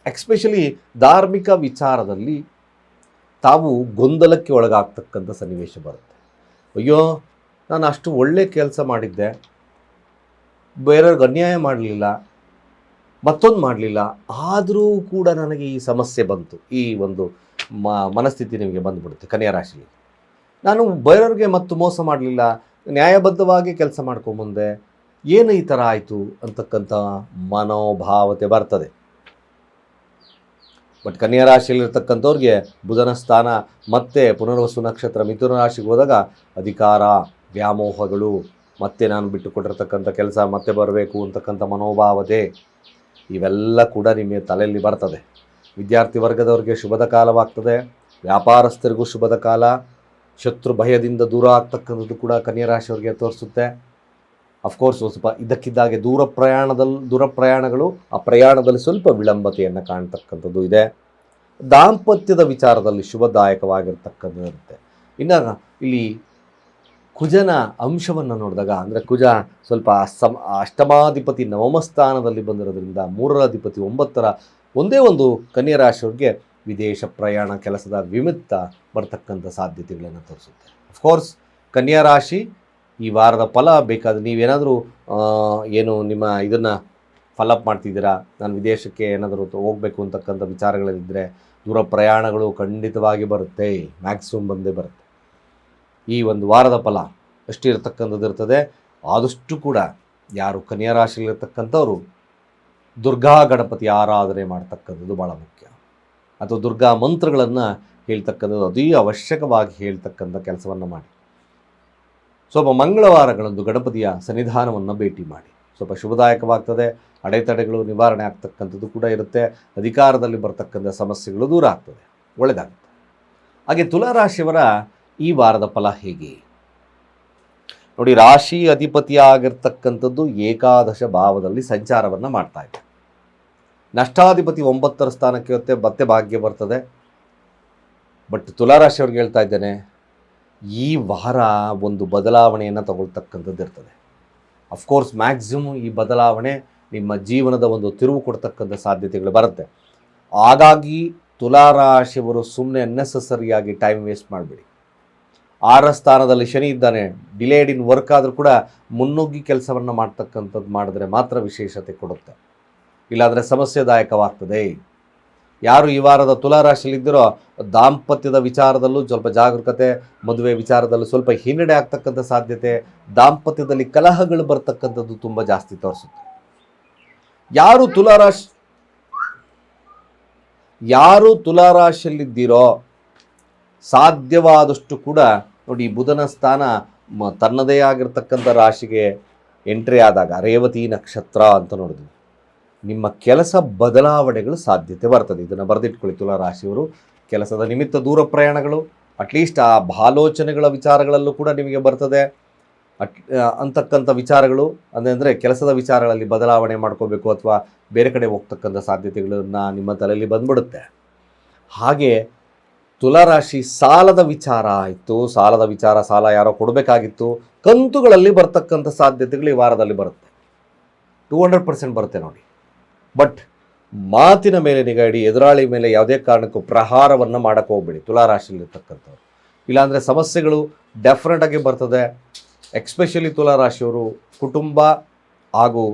ಎಕ್ಸ್ಪೆಷಲಿ ಧಾರ್ಮಿಕ ವಿಚಾರದಲ್ಲಿ ತಾವು ಗೊಂದಲಕ್ಕೆ ಒಳಗಾಗ್ತಕ್ಕಂಥ ಸನ್ನಿವೇಶ ಬರುತ್ತೆ. ಅಯ್ಯೋ, ನಾನು ಅಷ್ಟು ಒಳ್ಳೆ ಕೆಲಸ ಮಾಡಿದ್ದೆ, ಬೇರೆಯವ್ರಿಗೆ ಅನ್ಯಾಯ ಮಾಡಲಿಲ್ಲ, ಮತ್ತೊಂದು ಮಾಡಲಿಲ್ಲ, ಆದರೂ ಕೂಡ ನನಗೆ ಈ ಸಮಸ್ಯೆ ಬಂತು. ಈ ಒಂದು ಮನಸ್ಥಿತಿ ನಿಮಗೆ ಬಂದುಬಿಡುತ್ತೆ ಕನ್ಯಾ ರಾಶಿಯಲ್ಲಿ. ನಾನು ಬೇರೆಯವ್ರಿಗೆ ಮತ್ತು ಮೋಸ ಮಾಡಲಿಲ್ಲ, ನ್ಯಾಯಬದ್ಧವಾಗಿ ಕೆಲಸ ಮಾಡ್ಕೊಂಬಂದೆ, ಏನು ಈ ಥರ ಆಯಿತು ಅಂತಕ್ಕಂಥ ಮನೋಭಾವತೆ ಬರ್ತದೆ. ಬಟ್ ಕನ್ಯಾ ರಾಶಿಯಲ್ಲಿರ್ತಕ್ಕಂಥವ್ರಿಗೆ ಬುಧನ ಸ್ಥಾನ ಮತ್ತೆ ಪುನರ್ವಸು ನಕ್ಷತ್ರ ಮಿಥುನ ರಾಶಿಗೆ ಹೋದಾಗ ಅಧಿಕಾರ, ವ್ಯಾಮೋಹಗಳು, ಮತ್ತೆ ನಾನು ಬಿಟ್ಟುಕೊಟ್ಟಿರ್ತಕ್ಕಂಥ ಕೆಲಸ ಮತ್ತೆ ಬರಬೇಕು ಅಂತಕ್ಕಂಥ ಮನೋಭಾವತೆ, ಇವೆಲ್ಲ ಕೂಡ ನಿಮ್ಮ ತಲೆಯಲ್ಲಿ ಬರ್ತದೆ. ವಿದ್ಯಾರ್ಥಿ ವರ್ಗದವರಿಗೆ ಶುಭದ ಕಾಲವಾಗ್ತದೆ. ವ್ಯಾಪಾರಸ್ಥರಿಗೂ ಶುಭದ ಕಾಲ. ಶತ್ರು ಭಯದಿಂದ ದೂರ ಆಗ್ತಕ್ಕಂಥದ್ದು ಕೂಡ ಕನ್ಯಾ ರಾಶಿಯವರಿಗೆ ತೋರಿಸುತ್ತೆ. ಅಫ್ಕೋರ್ಸ್ ಸ್ವಲ್ಪ ಇದ್ದಕ್ಕಿದ್ದಾಗೆ ದೂರ ಪ್ರಯಾಣಗಳು, ಆ ಪ್ರಯಾಣದಲ್ಲಿ ಸ್ವಲ್ಪ ವಿಳಂಬತೆಯನ್ನು ಕಾಣ್ತಕ್ಕಂಥದ್ದು ಇದೆ. ದಾಂಪತ್ಯದ ವಿಚಾರದಲ್ಲಿ ಶುಭದಾಯಕವಾಗಿರ್ತಕ್ಕಂಥದ್ದು ಇರುತ್ತೆ. ಇನ್ನು ಇಲ್ಲಿ ಕುಜನ ಅಂಶವನ್ನು ನೋಡಿದಾಗ, ಅಂದರೆ ಕುಜ ಸ್ವಲ್ಪ ಅಷ್ಟಮಾಧಿಪತಿ ನವಮ ಸ್ಥಾನದಲ್ಲಿ ಬಂದಿರೋದ್ರಿಂದ 3ರ ಅಧಿಪತಿ 9ರ ಒಂದೇ ಒಂದು ಕನ್ಯಾ ರಾಶಿಯವರಿಗೆ ವಿದೇಶ ಪ್ರಯಾಣ, ಕೆಲಸದ ವಿಮಿತ್ತ ಬರ್ತಕ್ಕಂಥ ಸಾಧ್ಯತೆಗಳನ್ನು ತೋರಿಸುತ್ತೆ. ಅಫ್ಕೋರ್ಸ್ ಕನ್ಯಾ ರಾಶಿ ಈ ವಾರದ ಫಲ ಬೇಕಾದರೆ ನೀವೇನಾದರೂ ಏನು ನಿಮ್ಮ ಇದನ್ನು ಫಾಲೋಅಪ್ ಮಾಡ್ತಿದ್ದೀರಾ, ನಾನು ವಿದೇಶಕ್ಕೆ ಏನಾದರೂ ಹೋಗಬೇಕು ಅಂತಕ್ಕಂಥ ವಿಚಾರಗಳಿದ್ದರೆ ದೂರ ಪ್ರಯಾಣಗಳು ಖಂಡಿತವಾಗಿ ಬರುತ್ತೆ, ಮ್ಯಾಕ್ಸಿಮಮ್ ಬಂದೇ ಬರುತ್ತೆ. ಈ ಒಂದು ವಾರದ ಫಲ ಎಷ್ಟಿರ್ತಕ್ಕಂಥದ್ದು ಇರ್ತದೆ. ಆದಷ್ಟು ಕೂಡ ಯಾರು ಕನ್ಯಾ ರಾಶಿಯಲ್ಲಿರ್ತಕ್ಕಂಥವ್ರು ದುರ್ಗಾ ಗಣಪತಿ ಆರಾಧನೆ ಮಾಡ್ತಕ್ಕಂಥದ್ದು ಭಾಳ ಮುಖ್ಯ, ಅಥವಾ ದುರ್ಗಾ ಮಂತ್ರಗಳನ್ನು ಹೇಳ್ತಕ್ಕಂಥದ್ದು ಅತೀ ಅವಶ್ಯಕವಾಗಿ ಹೇಳ್ತಕ್ಕಂಥ ಕೆಲಸವನ್ನು ಮಾಡಿ. ಸ್ವಲ್ಪ ಮಂಗಳವಾರಗಳಂದು ಗಣಪತಿಯ ಸನ್ನಿಧಾನವನ್ನು ಭೇಟಿ ಮಾಡಿ, ಸ್ವಲ್ಪ ಶುಭದಾಯಕವಾಗ್ತದೆ. ಅಡೆತಡೆಗಳು ನಿವಾರಣೆ ಆಗ್ತಕ್ಕಂಥದ್ದು ಕೂಡ ಇರುತ್ತೆ. ಅಧಿಕಾರದಲ್ಲಿ ಬರ್ತಕ್ಕಂಥ ಸಮಸ್ಯೆಗಳು ದೂರ ಆಗ್ತದೆ, ಒಳ್ಳೆಯದಾಗುತ್ತೆ. ಹಾಗೆ ತುಲಾರಾಶಿಯವರ ಈ ವಾರದ ಫಲ ಹೇಗೆ ನೋಡಿ. ರಾಶಿ ಅಧಿಪತಿಯಾಗಿರ್ತಕ್ಕಂಥದ್ದು ಏಕಾದಶ ಭಾವದಲ್ಲಿ ಸಂಚಾರವನ್ನು ಮಾಡ್ತಾ ಇದೆ. ನಷ್ಟಾಧಿಪತಿ 9ರ ಸ್ಥಾನಕ್ಕೆ ಮತ್ತೆ ಭಾಗ್ಯ ಬರ್ತದೆ. ಬಟ್ ತುಲಾರಾಶಿಯವ್ರಿಗೆ ಹೇಳ್ತಾ ಇದ್ದೇನೆ, ಈ ವಾರ ಒಂದು ಬದಲಾವಣೆಯನ್ನು ತಗೊಳ್ತಕ್ಕಂಥದ್ದು ಇರ್ತದೆ. ಅಫ್ಕೋರ್ಸ್ ಮ್ಯಾಕ್ಸಿಮಮ್ ಈ ಬದಲಾವಣೆ ನಿಮ್ಮ ಜೀವನದ ಒಂದು ತಿರುವು ಕೊಡ್ತಕ್ಕಂಥ ಸಾಧ್ಯತೆಗಳು ಬರುತ್ತೆ. ಹಾಗಾಗಿ ತುಲಾರಾಶಿಯವರು ಸುಮ್ಮನೆ ಅನ್ನೆಸೆಸರಿಯಾಗಿ ಟೈಮ್ ವೇಸ್ಟ್ ಮಾಡಬೇಡಿ. 6ರ ಸ್ಥಾನದಲ್ಲಿ ಶನಿ ಇದ್ದಾನೆ. ಡಿಲೇಡ್ ಇನ್ ವರ್ಕ್ ಆದರೂ ಕೂಡ ಮುನ್ನುಗ್ಗಿ ಕೆಲಸವನ್ನು ಮಾಡ್ತಕ್ಕಂಥದ್ದು ಮಾಡಿದ್ರೆ ಮಾತ್ರ ವಿಶೇಷತೆ ಕೊಡುತ್ತೆ, ಇಲ್ಲಾಂದರೆ ಸಮಸ್ಯೆದಾಯಕವಾಗ್ತದೆ. ಯಾರು ಈ ವಾರದ ತುಲಾರಾಶಿಯಲ್ಲಿದ್ದರೋ ದಾಂಪತ್ಯದ ವಿಚಾರದಲ್ಲೂ ಸ್ವಲ್ಪ ಜಾಗರೂಕತೆ, ಮದುವೆ ವಿಚಾರದಲ್ಲೂ ಸ್ವಲ್ಪ ಹಿನ್ನಡೆ ಆಗ್ತಕ್ಕಂಥ ಸಾಧ್ಯತೆ, ದಾಂಪತ್ಯದಲ್ಲಿ ಕಲಹಗಳು ಬರ್ತಕ್ಕಂಥದ್ದು ತುಂಬ ಜಾಸ್ತಿ ತೋರಿಸುತ್ತೆ. ಯಾರು ತುಲಾರಾಶಿಯಲ್ಲಿದ್ದೀರೋ ಸಾಧ್ಯವಾದಷ್ಟು ಕೂಡ ನೋಡಿ, ಬುಧನ ಸ್ಥಾನ ತನ್ನದೇ ಆಗಿರ್ತಕ್ಕಂಥ ರಾಶಿಗೆ ಎಂಟ್ರಿ ಆದಾಗ ರೇವತಿ ನಕ್ಷತ್ರ ಅಂತ ನೋಡಿದ್ವಿ, ನಿಮ್ಮ ಕೆಲಸ ಬದಲಾವಣೆಗಳು ಸಾಧ್ಯತೆ ಬರ್ತದೆ. ಇದನ್ನು ಬರೆದಿಟ್ಕೊಳ್ಳಿ ತುಲಾರಾಶಿಯವರು. ಕೆಲಸದ ನಿಮಿತ್ತ ದೂರ ಪ್ರಯಾಣಗಳು, ಅಟ್ಲೀಸ್ಟ್ ಆ ಆಲೋಚನೆಗಳ ವಿಚಾರಗಳಲ್ಲೂ ಕೂಡ ನಿಮಗೆ ಬರ್ತದೆ ಅಂತಕ್ಕಂಥ ವಿಚಾರಗಳು. ಅಂದರೆ ಕೆಲಸದ ವಿಚಾರಗಳಲ್ಲಿ ಬದಲಾವಣೆ ಮಾಡ್ಕೋಬೇಕು ಅಥವಾ ಬೇರೆ ಕಡೆ ಹೋಗ್ತಕ್ಕಂಥ ಸಾಧ್ಯತೆಗಳನ್ನ ನಿಮ್ಮ ತಲೆಯಲ್ಲಿ ಬಂದ್ಬಿಡುತ್ತೆ. ಹಾಗೆ ತುಲಾರಾಶಿ ಸಾಲದ ವಿಚಾರ ಆಯಿತು, ಸಾಲ ಯಾರೋ ಕೊಡಬೇಕಾಗಿತ್ತು, ಕಂತುಗಳಲ್ಲಿ ಬರ್ತಕ್ಕಂಥ ಸಾಧ್ಯತೆಗಳು ಈ ವಾರದಲ್ಲಿ ಬರುತ್ತೆ. 200% ಬರುತ್ತೆ ನೋಡಿ. ಬಟ್ ಮಾತಿನ ಮೇಲೆ ನಿಗಾ ಇಡಿ, ಎದುರಾಳಿ ಮೇಲೆ ಯಾವುದೇ ಕಾರಣಕ್ಕೂ ಪ್ರಹಾರವನ್ನು ಮಾಡೋಕ್ಕೆ ಹೋಗ್ಬೇಡಿ ತುಲಾರಾಶಿಯಲ್ಲಿರ್ತಕ್ಕಂಥವ್ರು. ಇಲ್ಲಾಂದರೆ ಸಮಸ್ಯೆಗಳು ಡೆಫಿನೆಟಾಗಿ ಬರ್ತದೆ. ಎಕ್ಸ್ಪೆಷಲಿ ತುಲಾರಾಶಿಯವರು ಕುಟುಂಬ ಹಾಗೂ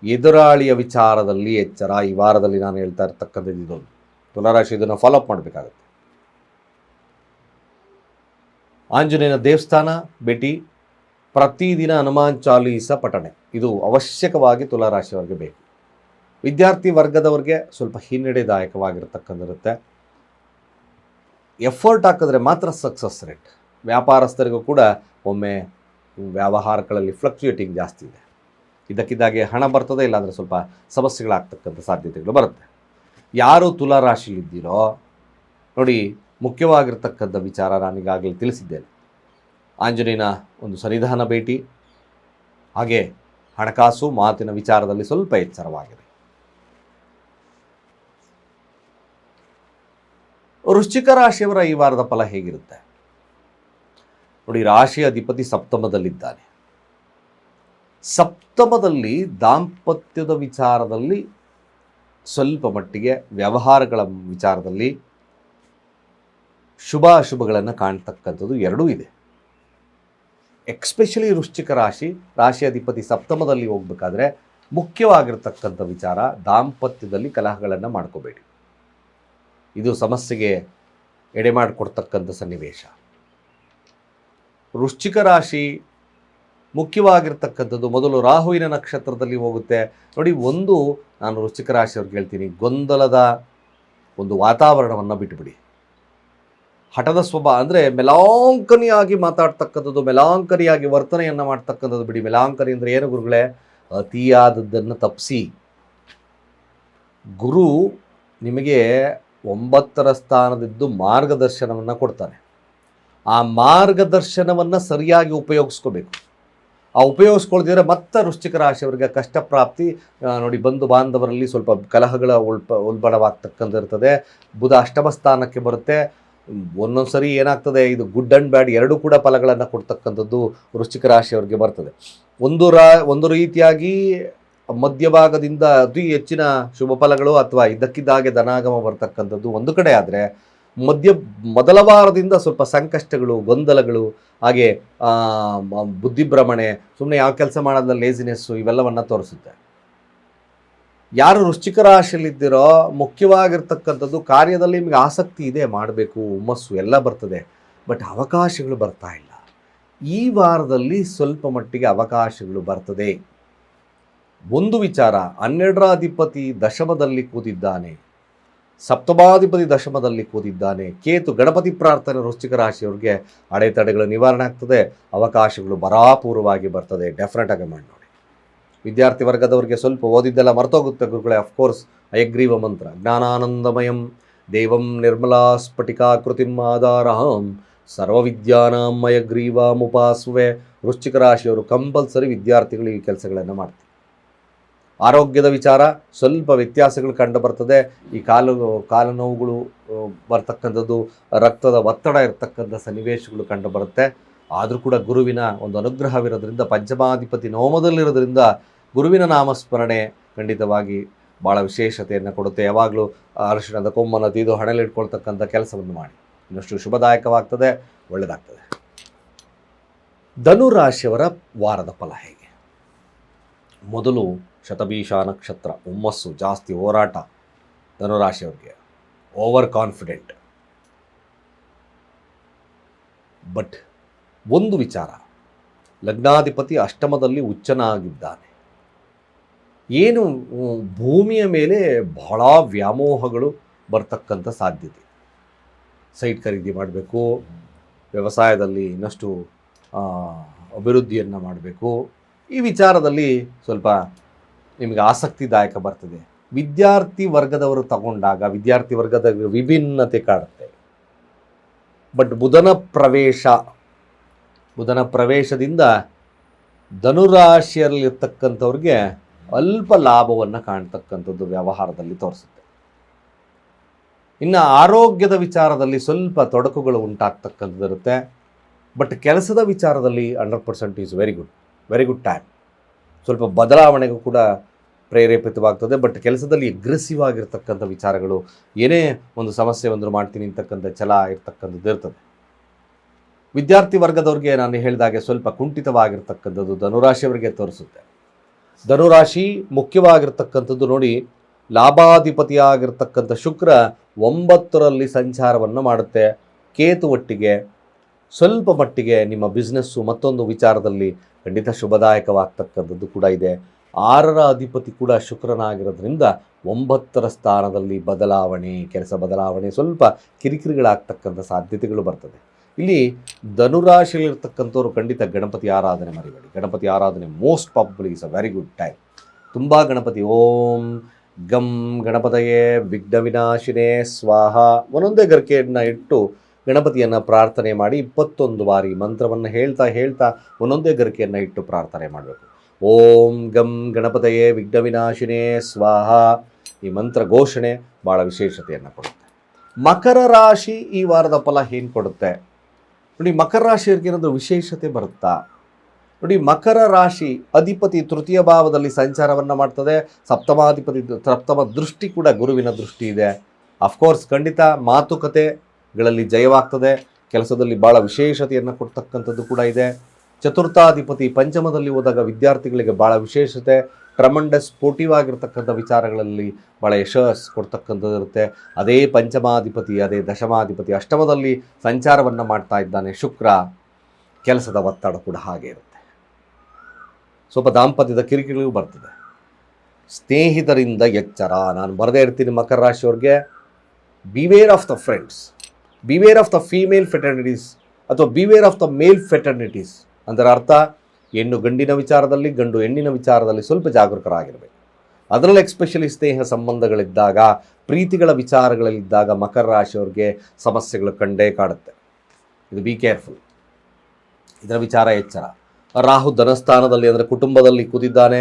ಎದುರಾಳಿಯ ವಿಚಾರದಲ್ಲಿ ಎಚ್ಚರ. ಈ ವಾರದಲ್ಲಿ ನಾನು ಹೇಳ್ತಾ ಇರ್ತಕ್ಕಂಥದ್ದು ಇದೊಂದು. ತುಲಾರಾಶಿ ಇದನ್ನು ಫಾಲೋಅಪ್ ಮಾಡಬೇಕಾಗುತ್ತೆ. ಆಂಜನೇಯನ ದೇವಸ್ಥಾನ ಭೇಟಿ, ಪ್ರತಿದಿನ ಹನುಮಾನ್ ಚಾಲೀಸ ಪಠಣೆ, ಇದು ಅವಶ್ಯಕವಾಗಿ ತುಲಾರಾಶಿಯವರಿಗೆ ಬೇಕು. ವಿದ್ಯಾರ್ಥಿ ವರ್ಗದವರಿಗೆ ಸ್ವಲ್ಪ ಹಿನ್ನಡೆದಾಯಕವಾಗಿರ್ತಕ್ಕಂಥಿರುತ್ತೆ. ಎಫರ್ಟ್ ಹಾಕಿದ್ರೆ ಮಾತ್ರ ಸಕ್ಸಸ್ ರೇಟ್. ವ್ಯಾಪಾರಸ್ಥರಿಗೂ ಕೂಡ ಒಮ್ಮೆ ವ್ಯವಹಾರಗಳಲ್ಲಿ ಫ್ಲಕ್ಚುಯೇಟಿಂಗ್ ಜಾಸ್ತಿ ಇದೆ. ಇದಕ್ಕಿದ್ದಾಗೆ ಹಣ ಬರ್ತದೆ, ಇಲ್ಲಾಂದರೆ ಸ್ವಲ್ಪ ಸಮಸ್ಯೆಗಳಾಗ್ತಕ್ಕಂಥ ಸಾಧ್ಯತೆಗಳು ಬರುತ್ತೆ. ಯಾರು ತುಲಾ ರಾಶಿಲಿದ್ದೀರೋ ನೋಡಿ, ಮುಖ್ಯವಾಗಿರ್ತಕ್ಕಂಥ ವಿಚಾರ ನಾನೀಗಾಗಲೇ ತಿಳಿಸಿದ್ದೇನೆ. ಆಂಜನೇಯನ ಒಂದು ಸನ್ನಿಧಾನ ಭೇಟಿ, ಹಾಗೆ ಹಣಕಾಸು ಮಾತಿನ ವಿಚಾರದಲ್ಲಿ ಸ್ವಲ್ಪ ಎಚ್ಚರವಾಗಿದೆ. ವೃಶ್ಚಿಕ ರಾಶಿಯವರ ಈ ವಾರದ ಫಲ ಹೇಗಿರುತ್ತೆ ನೋಡಿ. ರಾಶಿ ಅಧಿಪತಿ ಸಪ್ತಮದಲ್ಲಿದ್ದಾನೆ. ಸಪ್ತಮದಲ್ಲಿ ದಾಂಪತ್ಯದ ವಿಚಾರದಲ್ಲಿ ಸ್ವಲ್ಪ ಮಟ್ಟಿಗೆ, ವ್ಯವಹಾರಗಳ ವಿಚಾರದಲ್ಲಿ ಶುಭ ಅಶುಭಗಳನ್ನು ಕಾಣ್ತಕ್ಕಂಥದ್ದು ಎರಡೂ ಇದೆ. ಎಕ್ಸ್ಪೆಷಲಿ ವೃಶ್ಚಿಕ ರಾಶಿ ಅಧಿಪತಿ ಸಪ್ತಮದಲ್ಲಿ ಹೋಗ್ಬೇಕಾದ್ರೆ ಮುಖ್ಯವಾಗಿರ್ತಕ್ಕಂಥ ವಿಚಾರ, ದಾಂಪತ್ಯದಲ್ಲಿ ಕಲಹಗಳನ್ನು ಮಾಡ್ಕೋಬೇಡಿ. ಇದು ಸಮಸ್ಯೆಗೆ ಎಡೆ ಮಾಡಿಕೊಡ್ತಕ್ಕಂಥ ಸನ್ನಿವೇಶ. ವೃಶ್ಚಿಕ ರಾಶಿ ಮುಖ್ಯವಾಗಿರ್ತಕ್ಕಂಥದ್ದು ಮೊದಲು ರಾಹುವಿನ ನಕ್ಷತ್ರದಲ್ಲಿ ಹೋಗುತ್ತೆ ನೋಡಿ. ನಾನು ವೃಶ್ಚಿಕ ರಾಶಿಯವ್ರಿಗೆ ಹೇಳ್ತೀನಿ, ಗೊಂದಲದ ಒಂದು ವಾತಾವರಣವನ್ನು ಬಿಟ್ಟುಬಿಡಿ. ಹಠದ ಸ್ವಭಾವ ಅಂದರೆ ಮೆಲಾಂಕನಿಯಾಗಿ ಮಾತಾಡ್ತಕ್ಕಂಥದ್ದು, ಮೆಲಾಂಕನಿಯಾಗಿ ವರ್ತನೆಯನ್ನು ಮಾಡ್ತಕ್ಕಂಥದ್ದು ಬಿಡಿ. ಮೆಲಾಂಕನಿ ಅಂದರೆ ಏನು ಗುರುಗಳೇ? ಅತಿಯಾದದ್ದನ್ನು ತಪ್ಪಿಸಿ. ಗುರು ನಿಮಗೆ 9ರ ಸ್ಥಾನದಿದ್ದು ಮಾರ್ಗದರ್ಶನವನ್ನು ಕೊಡ್ತಾನೆ. ಆ ಮಾರ್ಗದರ್ಶನವನ್ನು ಸರಿಯಾಗಿ ಉಪಯೋಗಿಸ್ಕೋಬೇಕು. ಆ ಉಪಯೋಗಿಸ್ಕೊಳ್ದಿದ್ರೆ ಮತ್ತೆ ವೃಶ್ಚಿಕ ರಾಶಿಯವರಿಗೆ ಕಷ್ಟಪ್ರಾಪ್ತಿ ನೋಡಿ. ಬಂಧು ಬಾಂಧವರಲ್ಲಿ ಸ್ವಲ್ಪ ಕಲಹಗಳ ಉಲ್ಬಣವಾಗ್ತಕ್ಕಂಥ ಇರ್ತದೆ. ಬುಧ ಅಷ್ಟಮ ಸ್ಥಾನಕ್ಕೆ ಬರುತ್ತೆ. ಒಂದೊಂದು ಸರಿ ಏನಾಗ್ತದೆ, ಇದು ಗುಡ್ ಆ್ಯಂಡ್ ಬ್ಯಾಡ್ ಎರಡೂ ಕೂಡ ಫಲಗಳನ್ನು ಕೊಡ್ತಕ್ಕಂಥದ್ದು ವೃಶ್ಚಿಕ ರಾಶಿಯವರಿಗೆ ಬರ್ತದೆ. ಒಂದು ರೀತಿಯಾಗಿ ಮಧ್ಯಭಾಗದಿಂದ ಅತಿ ಹೆಚ್ಚಿನ ಶುಭ ಫಲಗಳು ಅಥವಾ ಇದ್ದಕ್ಕಿದ್ದಾಗೆ ಧನಾಗಮ ಬರ್ತಕ್ಕಂಥದ್ದು ಒಂದು ಕಡೆ ಆದರೆ, ಮೊದಲ ವಾರದಿಂದ ಸ್ವಲ್ಪ ಸಂಕಷ್ಟಗಳು, ಗೊಂದಲಗಳು, ಹಾಗೆ ಬುದ್ಧಿಭ್ರಮಣೆ, ಸುಮ್ಮನೆ ಯಾವ ಕೆಲಸ ಮಾಡೋದ್ರಲ್ಲಿ ಲೇಸಿನೆಸ್ಸು ಇವೆಲ್ಲವನ್ನು ತೋರಿಸುತ್ತೆ. ಯಾರು ವೃಶ್ಚಿಕ ರಾಶಿಯಲ್ಲಿದ್ದೀರೋ ಮುಖ್ಯವಾಗಿರ್ತಕ್ಕಂಥದ್ದು ಕಾರ್ಯದಲ್ಲಿ ನಿಮಗೆ ಆಸಕ್ತಿ ಇದೆ, ಮಾಡಬೇಕು, ಹುಮ್ಮಸ್ಸು ಎಲ್ಲ ಬರ್ತದೆ, ಬಟ್ ಅವಕಾಶಗಳು ಬರ್ತಾ ಇಲ್ಲ. ಈ ವಾರದಲ್ಲಿ ಸ್ವಲ್ಪ ಮಟ್ಟಿಗೆ ಅವಕಾಶಗಳು ಬರ್ತದೆ. ಒಂದು ವಿಚಾರ, 12ರ ಅಧಿಪತಿ ದಶಮದಲ್ಲಿ ಕೂತಿದ್ದಾನೆ, ಸಪ್ತಮಾಧಿಪತಿ ದಶಮದಲ್ಲಿ ಕೂತಿದ್ದಾನೆ. ಕೇತು ಗಣಪತಿ ಪ್ರಾರ್ಥನೆ ವೃಶ್ಚಿಕ ರಾಶಿಯವ್ರಿಗೆ ಅಡೆತಡೆಗಳು ನಿವಾರಣೆ ಆಗ್ತದೆ, ಅವಕಾಶಗಳು ಬರಾಪೂರ್ವವಾಗಿ ಬರ್ತದೆ. ಡೆಫಿನೆಟಾಗಿ ಮಾಡಿ ನೋಡಿ. ವಿದ್ಯಾರ್ಥಿ ವರ್ಗದವರಿಗೆ ಸ್ವಲ್ಪ ಓದಿದ್ದೆಲ್ಲ ಮರ್ತೋಗುತ್ತೆ ಗುರುಗಳೇ. ಅಫ್ಕೋರ್ಸ್ ಅಯಗ್ರೀವ ಮಂತ್ರ, ಜ್ಞಾನಾನಂದಮಯಂ ದೇವಂ ನಿರ್ಮಲಾ ಸ್ಫಟಿಕಾಕೃತಿಂ ಆಧಾರಹಂ ಸರ್ವವಿದ್ಯಾನಾಂ ಅಯಗ್ರೀವಾಮುಪಾಸ್ವೆ. ವೃಶ್ಚಿಕ ರಾಶಿಯವರು ಕಂಪಲ್ಸರಿ ವಿದ್ಯಾರ್ಥಿಗಳು ಈ ಕೆಲಸಗಳನ್ನು ಮಾಡ್ತಾರೆ. ಆರೋಗ್ಯದ ವಿಚಾರ ಸ್ವಲ್ಪ ವ್ಯತ್ಯಾಸಗಳು ಕಂಡು ಬರ್ತದೆ. ಈ ಕಾಲು ನೋವುಗಳು ಬರ್ತಕ್ಕಂಥದ್ದು, ರಕ್ತದ ಒತ್ತಡ ಇರ್ತಕ್ಕಂಥ ಸನ್ನಿವೇಶಗಳು ಕಂಡು ಬರುತ್ತೆ. ಆದರೂ ಕೂಡ ಗುರುವಿನ ಒಂದು ಅನುಗ್ರಹವಿರೋದ್ರಿಂದ, ಪಂಚಮಾಧಿಪತಿ ನೋಮದಲ್ಲಿರೋದ್ರಿಂದ ಗುರುವಿನ ನಾಮಸ್ಮರಣೆ ಖಂಡಿತವಾಗಿ ಭಾಳ ವಿಶೇಷತೆಯನ್ನು ಕೊಡುತ್ತೆ. ಯಾವಾಗಲೂ ಅರಿಶಿಣದ ಕೊಂಬನ್ನು ತೀದು ಹಣೆಲಿಟ್ಕೊಳ್ತಕ್ಕಂಥ ಕೆಲಸವನ್ನು ಮಾಡಿ, ಇನ್ನಷ್ಟು ಶುಭದಾಯಕವಾಗ್ತದೆ, ಒಳ್ಳೆಯದಾಗ್ತದೆ. ಧನುರಾಶಿಯವರ ವಾರದ ಫಲ ಹೇಗೆ? ಮೊದಲು ಶತಭೀಷ ನಕ್ಷತ್ರ, ಹುಮ್ಮಸ್ಸು ಜಾಸ್ತಿ, ಹೋರಾಟ. ಧನುರಾಶಿಯವ್ರಿಗೆ ಓವರ್ ಕಾನ್ಫಿಡೆಂಟ್. ಬಟ್ ಒಂದು ವಿಚಾರ, ಲಗ್ನಾಧಿಪತಿ ಅಷ್ಟಮದಲ್ಲಿ ಉಚ್ಚನಾಗಿದ್ದಾನೆ. ಏನು ಭೂಮಿಯ ಮೇಲೆ ಬಹಳ ವ್ಯಾಮೋಹಗಳು ಬರ್ತಕ್ಕಂಥ ಸಾಧ್ಯತೆ. ಸೈಟ್ ಖರೀದಿ ಮಾಡಬೇಕು, ವ್ಯವಸಾಯದಲ್ಲಿ ಇನ್ನಷ್ಟು ಅಭಿವೃದ್ಧಿಯನ್ನು ಮಾಡಬೇಕು. ಈ ವಿಚಾರದಲ್ಲಿ ಸ್ವಲ್ಪ ನಿಮಗೆ ಆಸಕ್ತಿದಾಯಕ ಬರ್ತದೆ. ವಿದ್ಯಾರ್ಥಿ ವರ್ಗದವರು ತಗೊಂಡಾಗ ವಿದ್ಯಾರ್ಥಿ ವರ್ಗದ ವಿಭಿನ್ನತೆ ಕಾಡುತ್ತೆ. ಬಟ್ ಬುಧನ ಪ್ರವೇಶದಿಂದ ಧನುರಾಶಿಯಲ್ಲಿರ್ತಕ್ಕಂಥವ್ರಿಗೆ ಅಲ್ಪ ಲಾಭವನ್ನು ಕಾಣ್ತಕ್ಕಂಥದ್ದು ವ್ಯವಹಾರದಲ್ಲಿ ತೋರಿಸುತ್ತೆ. ಇನ್ನು ಆರೋಗ್ಯದ ವಿಚಾರದಲ್ಲಿ ಸ್ವಲ್ಪ ತೊಡಕುಗಳು ಉಂಟಾಗ್ತಕ್ಕಂಥದ್ದು ಇರುತ್ತೆ. ಬಟ್ ಕೆಲಸದ ವಿಚಾರದಲ್ಲಿ 100% ಈಸ್ ವೆರಿ ಗುಡ್ ಟೈಮ್. ಸ್ವಲ್ಪ ಬದಲಾವಣೆಗೂ ಕೂಡ ಪ್ರೇರೇಪಿತವಾಗ್ತದೆ. ಬಟ್ ಕೆಲಸದಲ್ಲಿ ಅಗ್ರೆಸಿವ್ ಆಗಿರ್ತಕ್ಕಂಥ ವಿಚಾರಗಳು, ಏನೇ ಒಂದು ಸಮಸ್ಯೆ ಬಂದರೂ ಮಾಡ್ತೀನಿ ಅಂತಕ್ಕಂಥ ಛಲ ಇರ್ತಕ್ಕಂಥದ್ದು ಇರ್ತದೆ. ವಿದ್ಯಾರ್ಥಿ ವರ್ಗದವ್ರಿಗೆ ನಾನು ಹೇಳಿದಾಗೆ ಸ್ವಲ್ಪ ಕುಂಠಿತವಾಗಿರ್ತಕ್ಕಂಥದ್ದು ಧನುರಾಶಿಯವರಿಗೆ ತೋರಿಸುತ್ತೆ. ಧನುರಾಶಿ ಮುಖ್ಯವಾಗಿರ್ತಕ್ಕಂಥದ್ದು ನೋಡಿ, ಲಾಭಾಧಿಪತಿಯಾಗಿರ್ತಕ್ಕಂಥ ಶುಕ್ರ 9ರಲ್ಲಿ ಸಂಚಾರವನ್ನು ಮಾಡುತ್ತೆ. ಕೇತು ಒಟ್ಟಿಗೆ ಸ್ವಲ್ಪ ಮಟ್ಟಿಗೆ ನಿಮ್ಮ ಬಿಸ್ನೆಸ್ಸು ಮತ್ತೊಂದು ವಿಚಾರದಲ್ಲಿ ಖಂಡಿತ ಶುಭದಾಯಕವಾಗ್ತಕ್ಕಂಥದ್ದು ಕೂಡ ಇದೆ. 6ರ ಅಧಿಪತಿ ಕೂಡ ಶುಕ್ರನಾಗಿರೋದ್ರಿಂದ 9ರ ಸ್ಥಾನದಲ್ಲಿ ಕೆಲಸ ಬದಲಾವಣೆ, ಸ್ವಲ್ಪ ಕಿರಿಕಿರಿಗಳಾಗ್ತಕ್ಕಂಥ ಸಾಧ್ಯತೆಗಳು ಬರ್ತದೆ. ಇಲ್ಲಿ ಧನುರಾಶಿಯಲ್ಲಿರ್ತಕ್ಕಂಥವ್ರು ಖಂಡಿತ ಗಣಪತಿ ಆರಾಧನೆ ಮರಿಬೇಡಿ. ಗಣಪತಿ ಆರಾಧನೆ most probably is a very good time. ತುಂಬ ಗಣಪತಿ ಓಂ ಗಂ ಗಣಪತಯೇ ವಿಘ್ನ ವಿನಾಶಿನೇ ಸ್ವಾಹ ಒಂದೊಂದೇ ಗರಿಕೆಯನ್ನು ಇಟ್ಟು ಗಣಪತಿಯನ್ನು ಪ್ರಾರ್ಥನೆ ಮಾಡಿ 21 ಬಾರಿ ಮಂತ್ರವನ್ನು ಹೇಳ್ತಾ ಒಂದೊಂದೇ ಗರಿಕೆಯನ್ನು ಇಟ್ಟು ಪ್ರಾರ್ಥನೆ ಮಾಡಬೇಕು. ಓಂ ಗಂ ಗಣಪತಯೇ ವಿಘ್ನ ವಿನಾಶಿನೇ ಸ್ವಾಹ. ಈ ಮಂತ್ರ ಘೋಷಣೆ ಭಾಳ ವಿಶೇಷತೆಯನ್ನು ಕೊಡುತ್ತೆ. ಮಕರ ರಾಶಿ ಈ ವಾರದ ಫಲ ಏನು ಕೊಡುತ್ತೆ ನೋಡಿ. ಮಕರ ರಾಶಿಯವರಿಗೆ ಏನಾದರೂ ವಿಶೇಷತೆ ಬರುತ್ತಾ ನೋಡಿ. ಮಕರ ರಾಶಿ ಅಧಿಪತಿ ತೃತೀಯ ಭಾವದಲ್ಲಿ ಸಂಚಾರವನ್ನು ಮಾಡ್ತದೆ. ಸಪ್ತಮ ದೃಷ್ಟಿ ಕೂಡ ಗುರುವಿನ ದೃಷ್ಟಿ ಇದೆ. ಅಫ್ಕೋರ್ಸ್ ಖಂಡಿತ ಮಾತುಕತೆಗಳಲ್ಲಿ ಜಯವಾಗ್ತದೆ. ಕೆಲಸದಲ್ಲಿ ಭಾಳ ವಿಶೇಷತೆಯನ್ನು ಕೊಡ್ತಕ್ಕಂಥದ್ದು ಕೂಡ ಇದೆ. ಚತುರ್ಥಾಧಿಪತಿ ಪಂಚಮದಲ್ಲಿ ಹೋದಾಗ ವಿದ್ಯಾರ್ಥಿಗಳಿಗೆ ಭಾಳ ವಿಶೇಷತೆ, ಟ್ರಮಂಡಸ್ ಸ್ಪೋರ್ಟಿವ್ ಆಗಿರ್ತಕ್ಕಂಥ ವಿಚಾರಗಳಲ್ಲಿ ಭಾಳ ಯಶಸ್ಸು ಕೊಡ್ತಕ್ಕಂಥದ್ದು ಇರುತ್ತೆ. ಅದೇ ಪಂಚಮಾಧಿಪತಿ ಅದೇ ದಶಮಾಧಿಪತಿ ಅಷ್ಟಮದಲ್ಲಿ ಸಂಚಾರವನ್ನು ಮಾಡ್ತಾ ಇದ್ದಾನೆ ಶುಕ್ರ. ಕೆಲಸದ ಒತ್ತಡ ಕೂಡ ಹಾಗೆ ಇರುತ್ತೆ. ಸ್ವಲ್ಪ ದಾಂಪತ್ಯದ ಕಿರಿಕಿರಿಗಳು ಬರ್ತದೆ. ಸ್ನೇಹಿತರಿಂದ ಎಚ್ಚರ. ನಾನು ಬರದೇ ಇರ್ತೀನಿ ಮಕರ ರಾಶಿಯವ್ರಿಗೆ. Beware of the friends, beware of the female fraternities ಅಥವಾ beware of the male fraternities. ಅದರ ಅರ್ಥ ಹೆಣ್ಣು ಗಂಡಿನ ವಿಚಾರದಲ್ಲಿ, ಗಂಡು ಹೆಣ್ಣಿನ ವಿಚಾರದಲ್ಲಿ ಸ್ವಲ್ಪ ಜಾಗರೂಕರಾಗಿರಬೇಕು. ಅದರಲ್ಲಿ ಎಕ್ಸ್ಪೆಷಲಿ ಸ್ನೇಹ ಸಂಬಂಧಗಳಿದ್ದಾಗ, ಪ್ರೀತಿಗಳ ವಿಚಾರಗಳಲ್ಲಿದ್ದಾಗ ಮಕರ ರಾಶಿಯವ್ರಿಗೆ ಸಮಸ್ಯೆಗಳು ಕಂಡೇ ಕಾಡುತ್ತೆ. ಇದು ಬಿ ಕೇರ್ಫುಲ್. ಇದರ ವಿಚಾರ ಎಚ್ಚರ. ರಾಹು ಧನಸ್ಥಾನದಲ್ಲಿ ಅಂದರೆ ಕುಟುಂಬದಲ್ಲಿ ಕೂತಿದ್ದಾನೆ.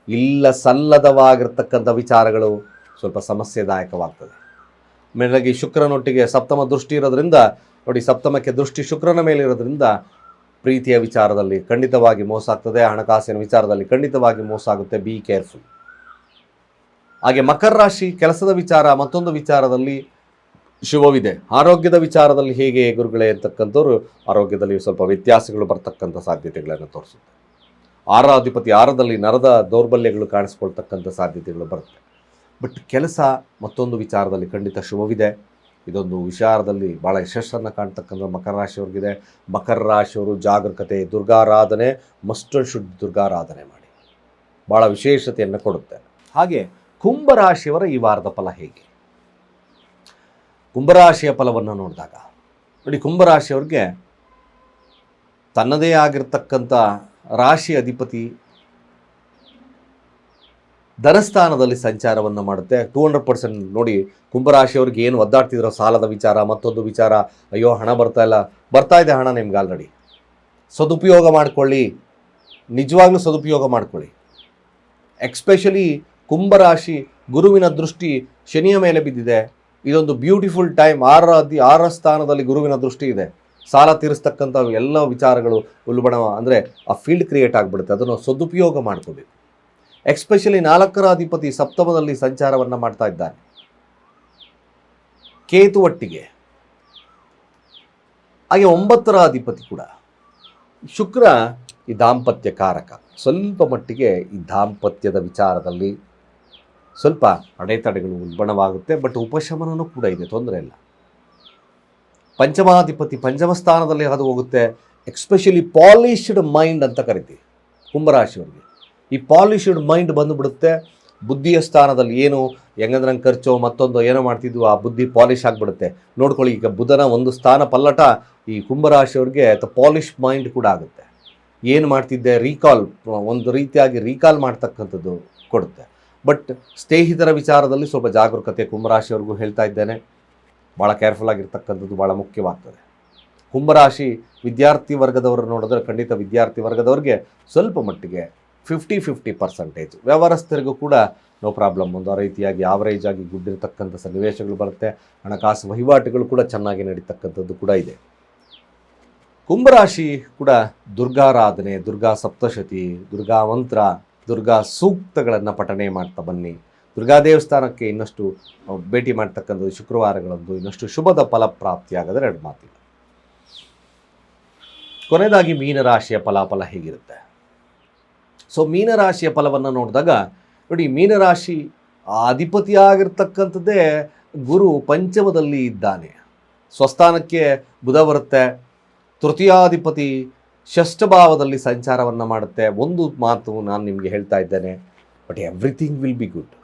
ಇಲ್ಲ ಸಲ್ಲದವಾಗಿರ್ತಕ್ಕಂಥ ವಿಚಾರಗಳು ಸ್ವಲ್ಪ ಸಮಸ್ಯೆದಾಯಕವಾಗ್ತದೆ. ಮೇಲಾಗಿ ಶುಕ್ರನೊಟ್ಟಿಗೆ ಸಪ್ತಮ ದೃಷ್ಟಿ ಇರೋದ್ರಿಂದ ನೋಡಿ, ಸಪ್ತಮಕ್ಕೆ ದೃಷ್ಟಿ ಶುಕ್ರನ ಮೇಲೆ ಇರೋದ್ರಿಂದ ಪ್ರೀತಿಯ ವಿಚಾರದಲ್ಲಿ ಖಂಡಿತವಾಗಿ ಮೋಸ ಆಗ್ತದೆ. ಹಣಕಾಸಿನ ವಿಚಾರದಲ್ಲಿ ಖಂಡಿತವಾಗಿ ಮೋಸ ಆಗುತ್ತೆ. Be careful. ಹಾಗೆ ಮಕರ ರಾಶಿ ಕೆಲಸದ ವಿಚಾರ ಮತ್ತೊಂದು ವಿಚಾರದಲ್ಲಿ ಶುಭವಿದೆ. ಆರೋಗ್ಯದ ವಿಚಾರದಲ್ಲಿ ಹೇಗೆ ಗುರುಗಳೇ ಅಂತಕ್ಕಂಥವ್ರು ಆರೋಗ್ಯದಲ್ಲಿ ಸ್ವಲ್ಪ ವ್ಯತ್ಯಾಸಗಳು ಬರ್ತಕ್ಕಂಥ ಸಾಧ್ಯತೆಗಳನ್ನು ತೋರಿಸುತ್ತೆ. ಆರಾಧಿಪತಿ ಆರದಲ್ಲಿ ನರದ ದೌರ್ಬಲ್ಯಗಳು ಕಾಣಿಸ್ಕೊಳ್ತಕ್ಕಂಥ ಸಾಧ್ಯತೆಗಳು ಬರುತ್ತೆ. ಬಟ್ ಕೆಲಸ ಮತ್ತೊಂದು ವಿಚಾರದಲ್ಲಿ ಖಂಡಿತ ಶುಭವಿದೆ. ಇದೊಂದು ವಿಚಾರದಲ್ಲಿ ಭಾಳ ಯಶಸ್ಸನ್ನು ಕಾಣ್ತಕ್ಕಂಥ ಮಕರ ರಾಶಿಯವ್ರಿಗಿದೆ. ಮಕರ ರಾಶಿಯವರು ಜಾಗರೂಕತೆ, ದುರ್ಗಾರಾಧನೆ ಮಸ್ಟ್ ಶುಡ್ ದುರ್ಗಾರಾಧನೆ ಮಾಡಿ, ಭಾಳ ವಿಶೇಷತೆಯನ್ನು ಕೊಡುತ್ತೆ. ಹಾಗೆ ಕುಂಭರಾಶಿಯವರ ಈ ವಾರದ ಫಲ ಹೇಗೆ? ಕುಂಭರಾಶಿಯ ಫಲವನ್ನು ನೋಡಿದಾಗ ನೋಡಿ, ಕುಂಭರಾಶಿಯವ್ರಿಗೆ ತನ್ನದೇ ಆಗಿರ್ತಕ್ಕಂಥ ರಾಶಿ ಅಧಿಪತಿ ಧನಸ್ಥಾನದಲ್ಲಿ ಸಂಚಾರವನ್ನು ಮಾಡುತ್ತೆ. 200% ನೋಡಿ. ಕುಂಭರಾಶಿಯವ್ರಿಗೆ ಏನು ಒದ್ದಾಡ್ತಿದ್ರೋ ಸಾಲದ ವಿಚಾರ ಮತ್ತೊಂದು ವಿಚಾರ, ಅಯ್ಯೋ ಹಣ ಬರ್ತಾ ಇದೆ ಹಣ ನಿಮ್ಗೆ ಆಲ್ರೆಡಿ. ಸದುಪಯೋಗ ಮಾಡಿಕೊಳ್ಳಿ, ನಿಜವಾಗ್ಲೂ ಸದುಪಯೋಗ ಮಾಡಿಕೊಳ್ಳಿ. ಎಕ್ಸ್ಪೆಷಲಿ ಕುಂಭರಾಶಿ ಗುರುವಿನ ದೃಷ್ಟಿ ಶನಿಯ ಮೇಲೆ ಬಿದ್ದಿದೆ. ಇದೊಂದು ಬ್ಯೂಟಿಫುಲ್ ಟೈಮ್. ಆರ ಸ್ಥಾನದಲ್ಲಿ ಗುರುವಿನ ದೃಷ್ಟಿ ಇದೆ. ಸಾಲ ತೀರಿಸ್ತಕ್ಕಂಥ ಎಲ್ಲ ವಿಚಾರಗಳು ಉಲ್ಬಣ ಅಂದರೆ ಆ ಫೀಲ್ಡ್ ಕ್ರಿಯೇಟ್ ಆಗಿಬಿಡುತ್ತೆ. ಅದನ್ನು ಸದುಪಯೋಗ ಮಾಡ್ಕೋಬೇಕು. ಎಕ್ಸ್ಪೆಷಲಿ 4ರ ಅಧಿಪತಿ ಸಪ್ತಮದಲ್ಲಿ ಸಂಚಾರವನ್ನು ಮಾಡ್ತಾ ಇದ್ದಾನೆ ಕೇತು ಒಟ್ಟಿಗೆ. ಹಾಗೆ 9ರ ಅಧಿಪತಿ ಕೂಡ ಶುಕ್ರ. ಈ ದಾಂಪತ್ಯ ಕಾರಕ. ಸ್ವಲ್ಪ ಮಟ್ಟಿಗೆ ಈ ದಾಂಪತ್ಯದ ವಿಚಾರದಲ್ಲಿ ಸ್ವಲ್ಪ ಅಡೆತಡೆಗಳು ಉಲ್ಬಣವಾಗುತ್ತೆ. ಬಟ್ ಉಪಶಮನವೂ ಕೂಡ ಇದೆ, ತೊಂದರೆ ಇಲ್ಲ. ಪಂಚಮಾಧಿಪತಿ ಪಂಚಮ ಸ್ಥಾನದಲ್ಲಿ ಹಾದು ಹೋಗುತ್ತೆ. ಎಕ್ಸ್ಪೆಷಲಿ ಪಾಲಿಶ್ಡ್ ಮೈಂಡ್ ಅಂತ ಕರಿತೀವಿ ಕುಂಭರಾಶಿಯವರಿಗೆ. ಈ ಪಾಲಿಶ್ಡ್ ಮೈಂಡ್ ಬಂದುಬಿಡುತ್ತೆ. ಬುದ್ಧಿಯ ಸ್ಥಾನದಲ್ಲಿ ಏನು ಹೆಂಗಂದ್ರೆ ಖರ್ಚೋ ಮತ್ತೊಂದು ಏನೋ ಮಾಡ್ತಿದ್ವು, ಆ ಬುದ್ಧಿ ಪಾಲಿಶ್ ಆಗಿಬಿಡುತ್ತೆ. ನೋಡ್ಕೊಳ್ಳಿ, ಈಗ ಬುಧನ ಒಂದು ಸ್ಥಾನ ಪಲ್ಲಟ ಈ ಕುಂಭರಾಶಿಯವ್ರಿಗೆ ಪಾಲಿಶ್ ಮೈಂಡ್ ಕೂಡ ಆಗುತ್ತೆ. ಏನು ಮಾಡ್ತಿದ್ದೆ ರೀಕಾಲ್, ಒಂದು ರೀತಿಯಾಗಿ ರೀಕಾಲ್ ಮಾಡ್ತಕ್ಕಂಥದ್ದು ಕೊಡುತ್ತೆ. ಬಟ್ ಸ್ನೇಹಿತರ ವಿಚಾರದಲ್ಲಿ ಸ್ವಲ್ಪ ಜಾಗರೂಕತೆ ಕುಂಭರಾಶಿಯವ್ರಿಗೂ ಹೇಳ್ತಾ ಇದ್ದೇನೆ. ಭಾಳ ಕೇರ್ಫುಲ್ ಆಗಿರ್ತಕ್ಕಂಥದ್ದು ಭಾಳ ಮುಖ್ಯವಾಗ್ತದೆ. ಕುಂಭರಾಶಿ ವಿದ್ಯಾರ್ಥಿ ವರ್ಗದವರು ನೋಡಿದ್ರೆ ಖಂಡಿತ ವಿದ್ಯಾರ್ಥಿ ವರ್ಗದವ್ರಿಗೆ ಸ್ವಲ್ಪ ಮಟ್ಟಿಗೆ 50-50%. ವ್ಯವಹಾರಸ್ಥರಿಗೂ ಕೂಡ ನೋ ಪ್ರಾಬ್ಲಮ್. ಒಂದು ರೀತಿಯಾಗಿ ಆವರೇಜ್ ಆಗಿ ಗುಡ್ಡಿರ್ತಕ್ಕಂಥ ಸನ್ನಿವೇಶಗಳು ಬರುತ್ತೆ. ಹಣಕಾಸು ವಹಿವಾಟುಗಳು ಕೂಡ ಚೆನ್ನಾಗಿ ನಡೀತಕ್ಕಂಥದ್ದು ಕೂಡ ಇದೆ. ಕುಂಭರಾಶಿ ಕೂಡ ದುರ್ಗಾರಾಧನೆ, ದುರ್ಗಾ ಸಪ್ತಶತಿ, ದುರ್ಗಾ ಮಂತ್ರ, ದುರ್ಗಾ ಸೂಕ್ತಗಳನ್ನು ಪಠನೆ ಮಾಡ್ತಾ ಬನ್ನಿ. ದುರ್ಗಾ ದೇವಸ್ಥಾನಕ್ಕೆ ಇನ್ನಷ್ಟು ಭೇಟಿ ಮಾಡ್ತಕ್ಕಂಥದ್ದು ಶುಕ್ರವಾರಗಳಂದು ಇನ್ನಷ್ಟು ಶುಭದ ಫಲಪ್ರಾಪ್ತಿಯಾಗದ ಎರಡು ಮಾತಿಲ್ಲ. ಕೊನೆಯದಾಗಿ ಮೀನರಾಶಿಯ ಫಲಾಫಲ ಹೇಗಿರುತ್ತೆ? ಸೊ ಮೀನರಾಶಿಯ ಫಲವನ್ನು ನೋಡಿದಾಗ ನೋಡಿ, ಮೀನರಾಶಿ ಅಧಿಪತಿಯಾಗಿರ್ತಕ್ಕಂಥದ್ದೇ ಗುರು ಪಂಚಮದಲ್ಲಿ ಇದ್ದಾನೆ. ಸ್ವಸ್ಥಾನಕ್ಕೆ ಬುಧ ಬರುತ್ತೆ. ತೃತೀಯಾಧಿಪತಿ ಷಷ್ಠಭಾವದಲ್ಲಿ ಸಂಚಾರವನ್ನು ಮಾಡುತ್ತೆ. ಒಂದು ಮಾತು ನಾನು ನಿಮಗೆ ಹೇಳ್ತಾ ಇದ್ದೇನೆ, but everything will be good.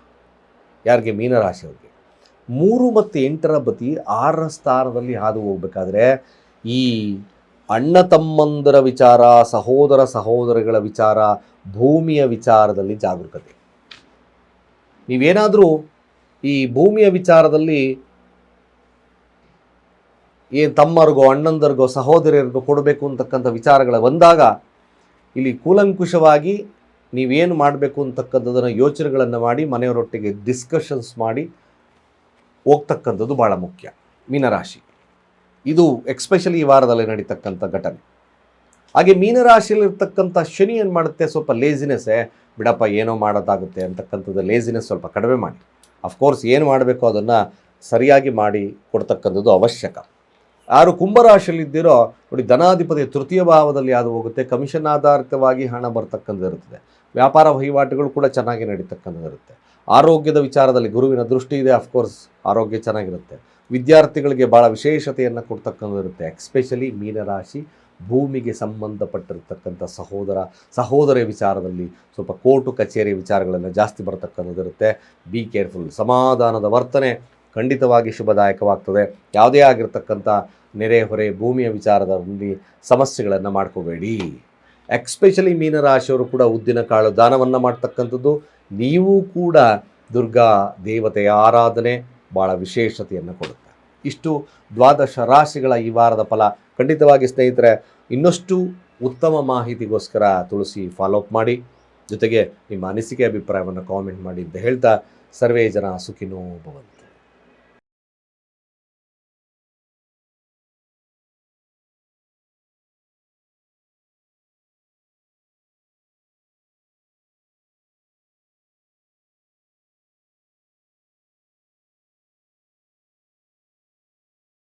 ಯಾರಿಗೆ? ಮೀನರಾಶಿಯವ್ರಿಗೆ. 3 ಮತ್ತು 8ರ ಬತಿ 6ರ ಸ್ಥಾನದಲ್ಲಿ ಹಾದು ಹೋಗಬೇಕಾದ್ರೆ ಈ ಅಣ್ಣ ತಮ್ಮಂದರ ವಿಚಾರ, ಸಹೋದರ ಸಹೋದರಿಗಳ ವಿಚಾರ, ಭೂಮಿಯ ವಿಚಾರದಲ್ಲಿ ಜಾಗರೂಕತೆ. ನೀವೇನಾದರೂ ಈ ಭೂಮಿಯ ವಿಚಾರದಲ್ಲಿ ತಮ್ಮರಿಗೋ ಅಣ್ಣಂದರಿಗೋ ಸಹೋದರಿಯರಿಗೋ ಕೊಡಬೇಕು ಅಂತಕ್ಕಂಥ ವಿಚಾರಗಳ ಬಂದಾಗ ಇಲ್ಲಿ ಕೂಲಂಕುಷವಾಗಿ ನೀವೇನು ಮಾಡಬೇಕು ಅಂತಕ್ಕಂಥದ್ದನ್ನು ಯೋಚನೆಗಳನ್ನು ಮಾಡಿ ಮನೆಯವರೊಟ್ಟಿಗೆ ಡಿಸ್ಕಷನ್ಸ್ ಮಾಡಿ ಹೋಗ್ತಕ್ಕಂಥದ್ದು ಭಾಳ ಮುಖ್ಯ. ಮೀನರಾಶಿ ಇದು ಎಕ್ಸ್ಪೆಷಲಿ ಈ ವಾರದಲ್ಲಿ ನಡೀತಕ್ಕಂಥ ಘಟನೆ. ಹಾಗೆ ಮೀನರಾಶಿಯಲ್ಲಿರ್ತಕ್ಕಂಥ ಶನಿ ಏನು ಮಾಡುತ್ತೆ, ಸ್ವಲ್ಪ ಲೇಜಿನೆಸ್ಸೇ, ಬಿಡಪ್ಪ ಏನೋ ಮಾಡೋದಾಗುತ್ತೆ ಅಂತಕ್ಕಂಥದ್ದು ಲೇಜಿನೆಸ್ ಸ್ವಲ್ಪ ಕಡಿಮೆ ಮಾಡಿ. ಅಫ್ಕೋರ್ಸ್ ಏನು ಮಾಡಬೇಕು ಅದನ್ನು ಸರಿಯಾಗಿ ಮಾಡಿ ಕೊಡ್ತಕ್ಕಂಥದ್ದು ಅವಶ್ಯಕ. ಯಾರು ಕುಂಭರಾಶಿಯಲ್ಲಿದ್ದೀರೋ ನೋಡಿ, ಧನಾಧಿಪತಿಯ ತೃತೀಯ ಭಾವದಲ್ಲಿ ಅದು ಹೋಗುತ್ತೆ. ಕಮಿಷನ್ ಆಧಾರಿತವಾಗಿ ಹಣ ಬರ್ತಕ್ಕಂಥದ್ದು ಇರುತ್ತದೆ. ವ್ಯಾಪಾರ ವಹಿವಾಟುಗಳು ಕೂಡ ಚೆನ್ನಾಗಿ ನಡೀತಕ್ಕಂಥದ್ದು ಇರುತ್ತೆ. ಆರೋಗ್ಯದ ವಿಚಾರದಲ್ಲಿ ಗುರುವಿನ ದೃಷ್ಟಿ ಇದೆ, ಅಫ್ಕೋರ್ಸ್ ಆರೋಗ್ಯ ಚೆನ್ನಾಗಿರುತ್ತೆ. ವಿದ್ಯಾರ್ಥಿಗಳಿಗೆ ಭಾಳ ವಿಶೇಷತೆಯನ್ನು ಕೊಡ್ತಕ್ಕಂಥದ್ದು ಇರುತ್ತೆ. ಎಕ್ಸ್ಪೆಷಲಿ ಮೀನರಾಶಿ ಭೂಮಿಗೆ ಸಂಬಂಧಪಟ್ಟಿರ್ತಕ್ಕಂಥ ಸಹೋದರ ವಿಚಾರದಲ್ಲಿ ಸ್ವಲ್ಪ ಕೋರ್ಟು ಕಚೇರಿ ವಿಚಾರಗಳನ್ನು ಜಾಸ್ತಿ ಬರ್ತಕ್ಕಂಥದ್ದು ಇರುತ್ತೆ. Be careful. ಸಮಾಧಾನದ ವರ್ತನೆ ಖಂಡಿತವಾಗಿ ಶುಭದಾಯಕವಾಗ್ತದೆ. ಯಾವುದೇ ಆಗಿರ್ತಕ್ಕಂಥ ನೆರೆ ಹೊರೆ ಭೂಮಿಯ ವಿಚಾರದಲ್ಲಿ ಸಮಸ್ಯೆಗಳನ್ನು ಮಾಡ್ಕೋಬೇಡಿ. ಎಕ್ಸ್ಪೆಷಲಿ ಮೀನರಾಶಿಯವರು ಕೂಡ ಉದ್ದಿನ ಕಾಳು ದಾನವನ್ನು ಮಾಡ್ತಕ್ಕಂಥದ್ದು. ನೀವು ಕೂಡ ದುರ್ಗಾ ದೇವತೆಯ ಆರಾಧನೆ ಭಾಳ ವಿಶೇಷತೆಯನ್ನು ಕೊಡುತ್ತೆ. ಇಷ್ಟು ದ್ವಾದಶ ರಾಶಿಗಳ ಈ ವಾರದ ಫಲ. ಖಂಡಿತವಾಗಿ ಸ್ನೇಹಿತರೆ, ಇನ್ನಷ್ಟು ಉತ್ತಮ ಮಾಹಿತಿಗೋಸ್ಕರ ತುಳಸಿ ಫಾಲೋಅಪ್ ಮಾಡಿ, ಜೊತೆಗೆ ನಿಮ್ಮ ಅನಿಸಿಕೆ ಅಭಿಪ್ರಾಯವನ್ನು ಕಾಮೆಂಟ್ ಮಾಡಿ ಅಂತ ಹೇಳ್ತಾ, ಸರ್ವೇ ಜನ ಸುಖಿನೋ ಭವಂತು.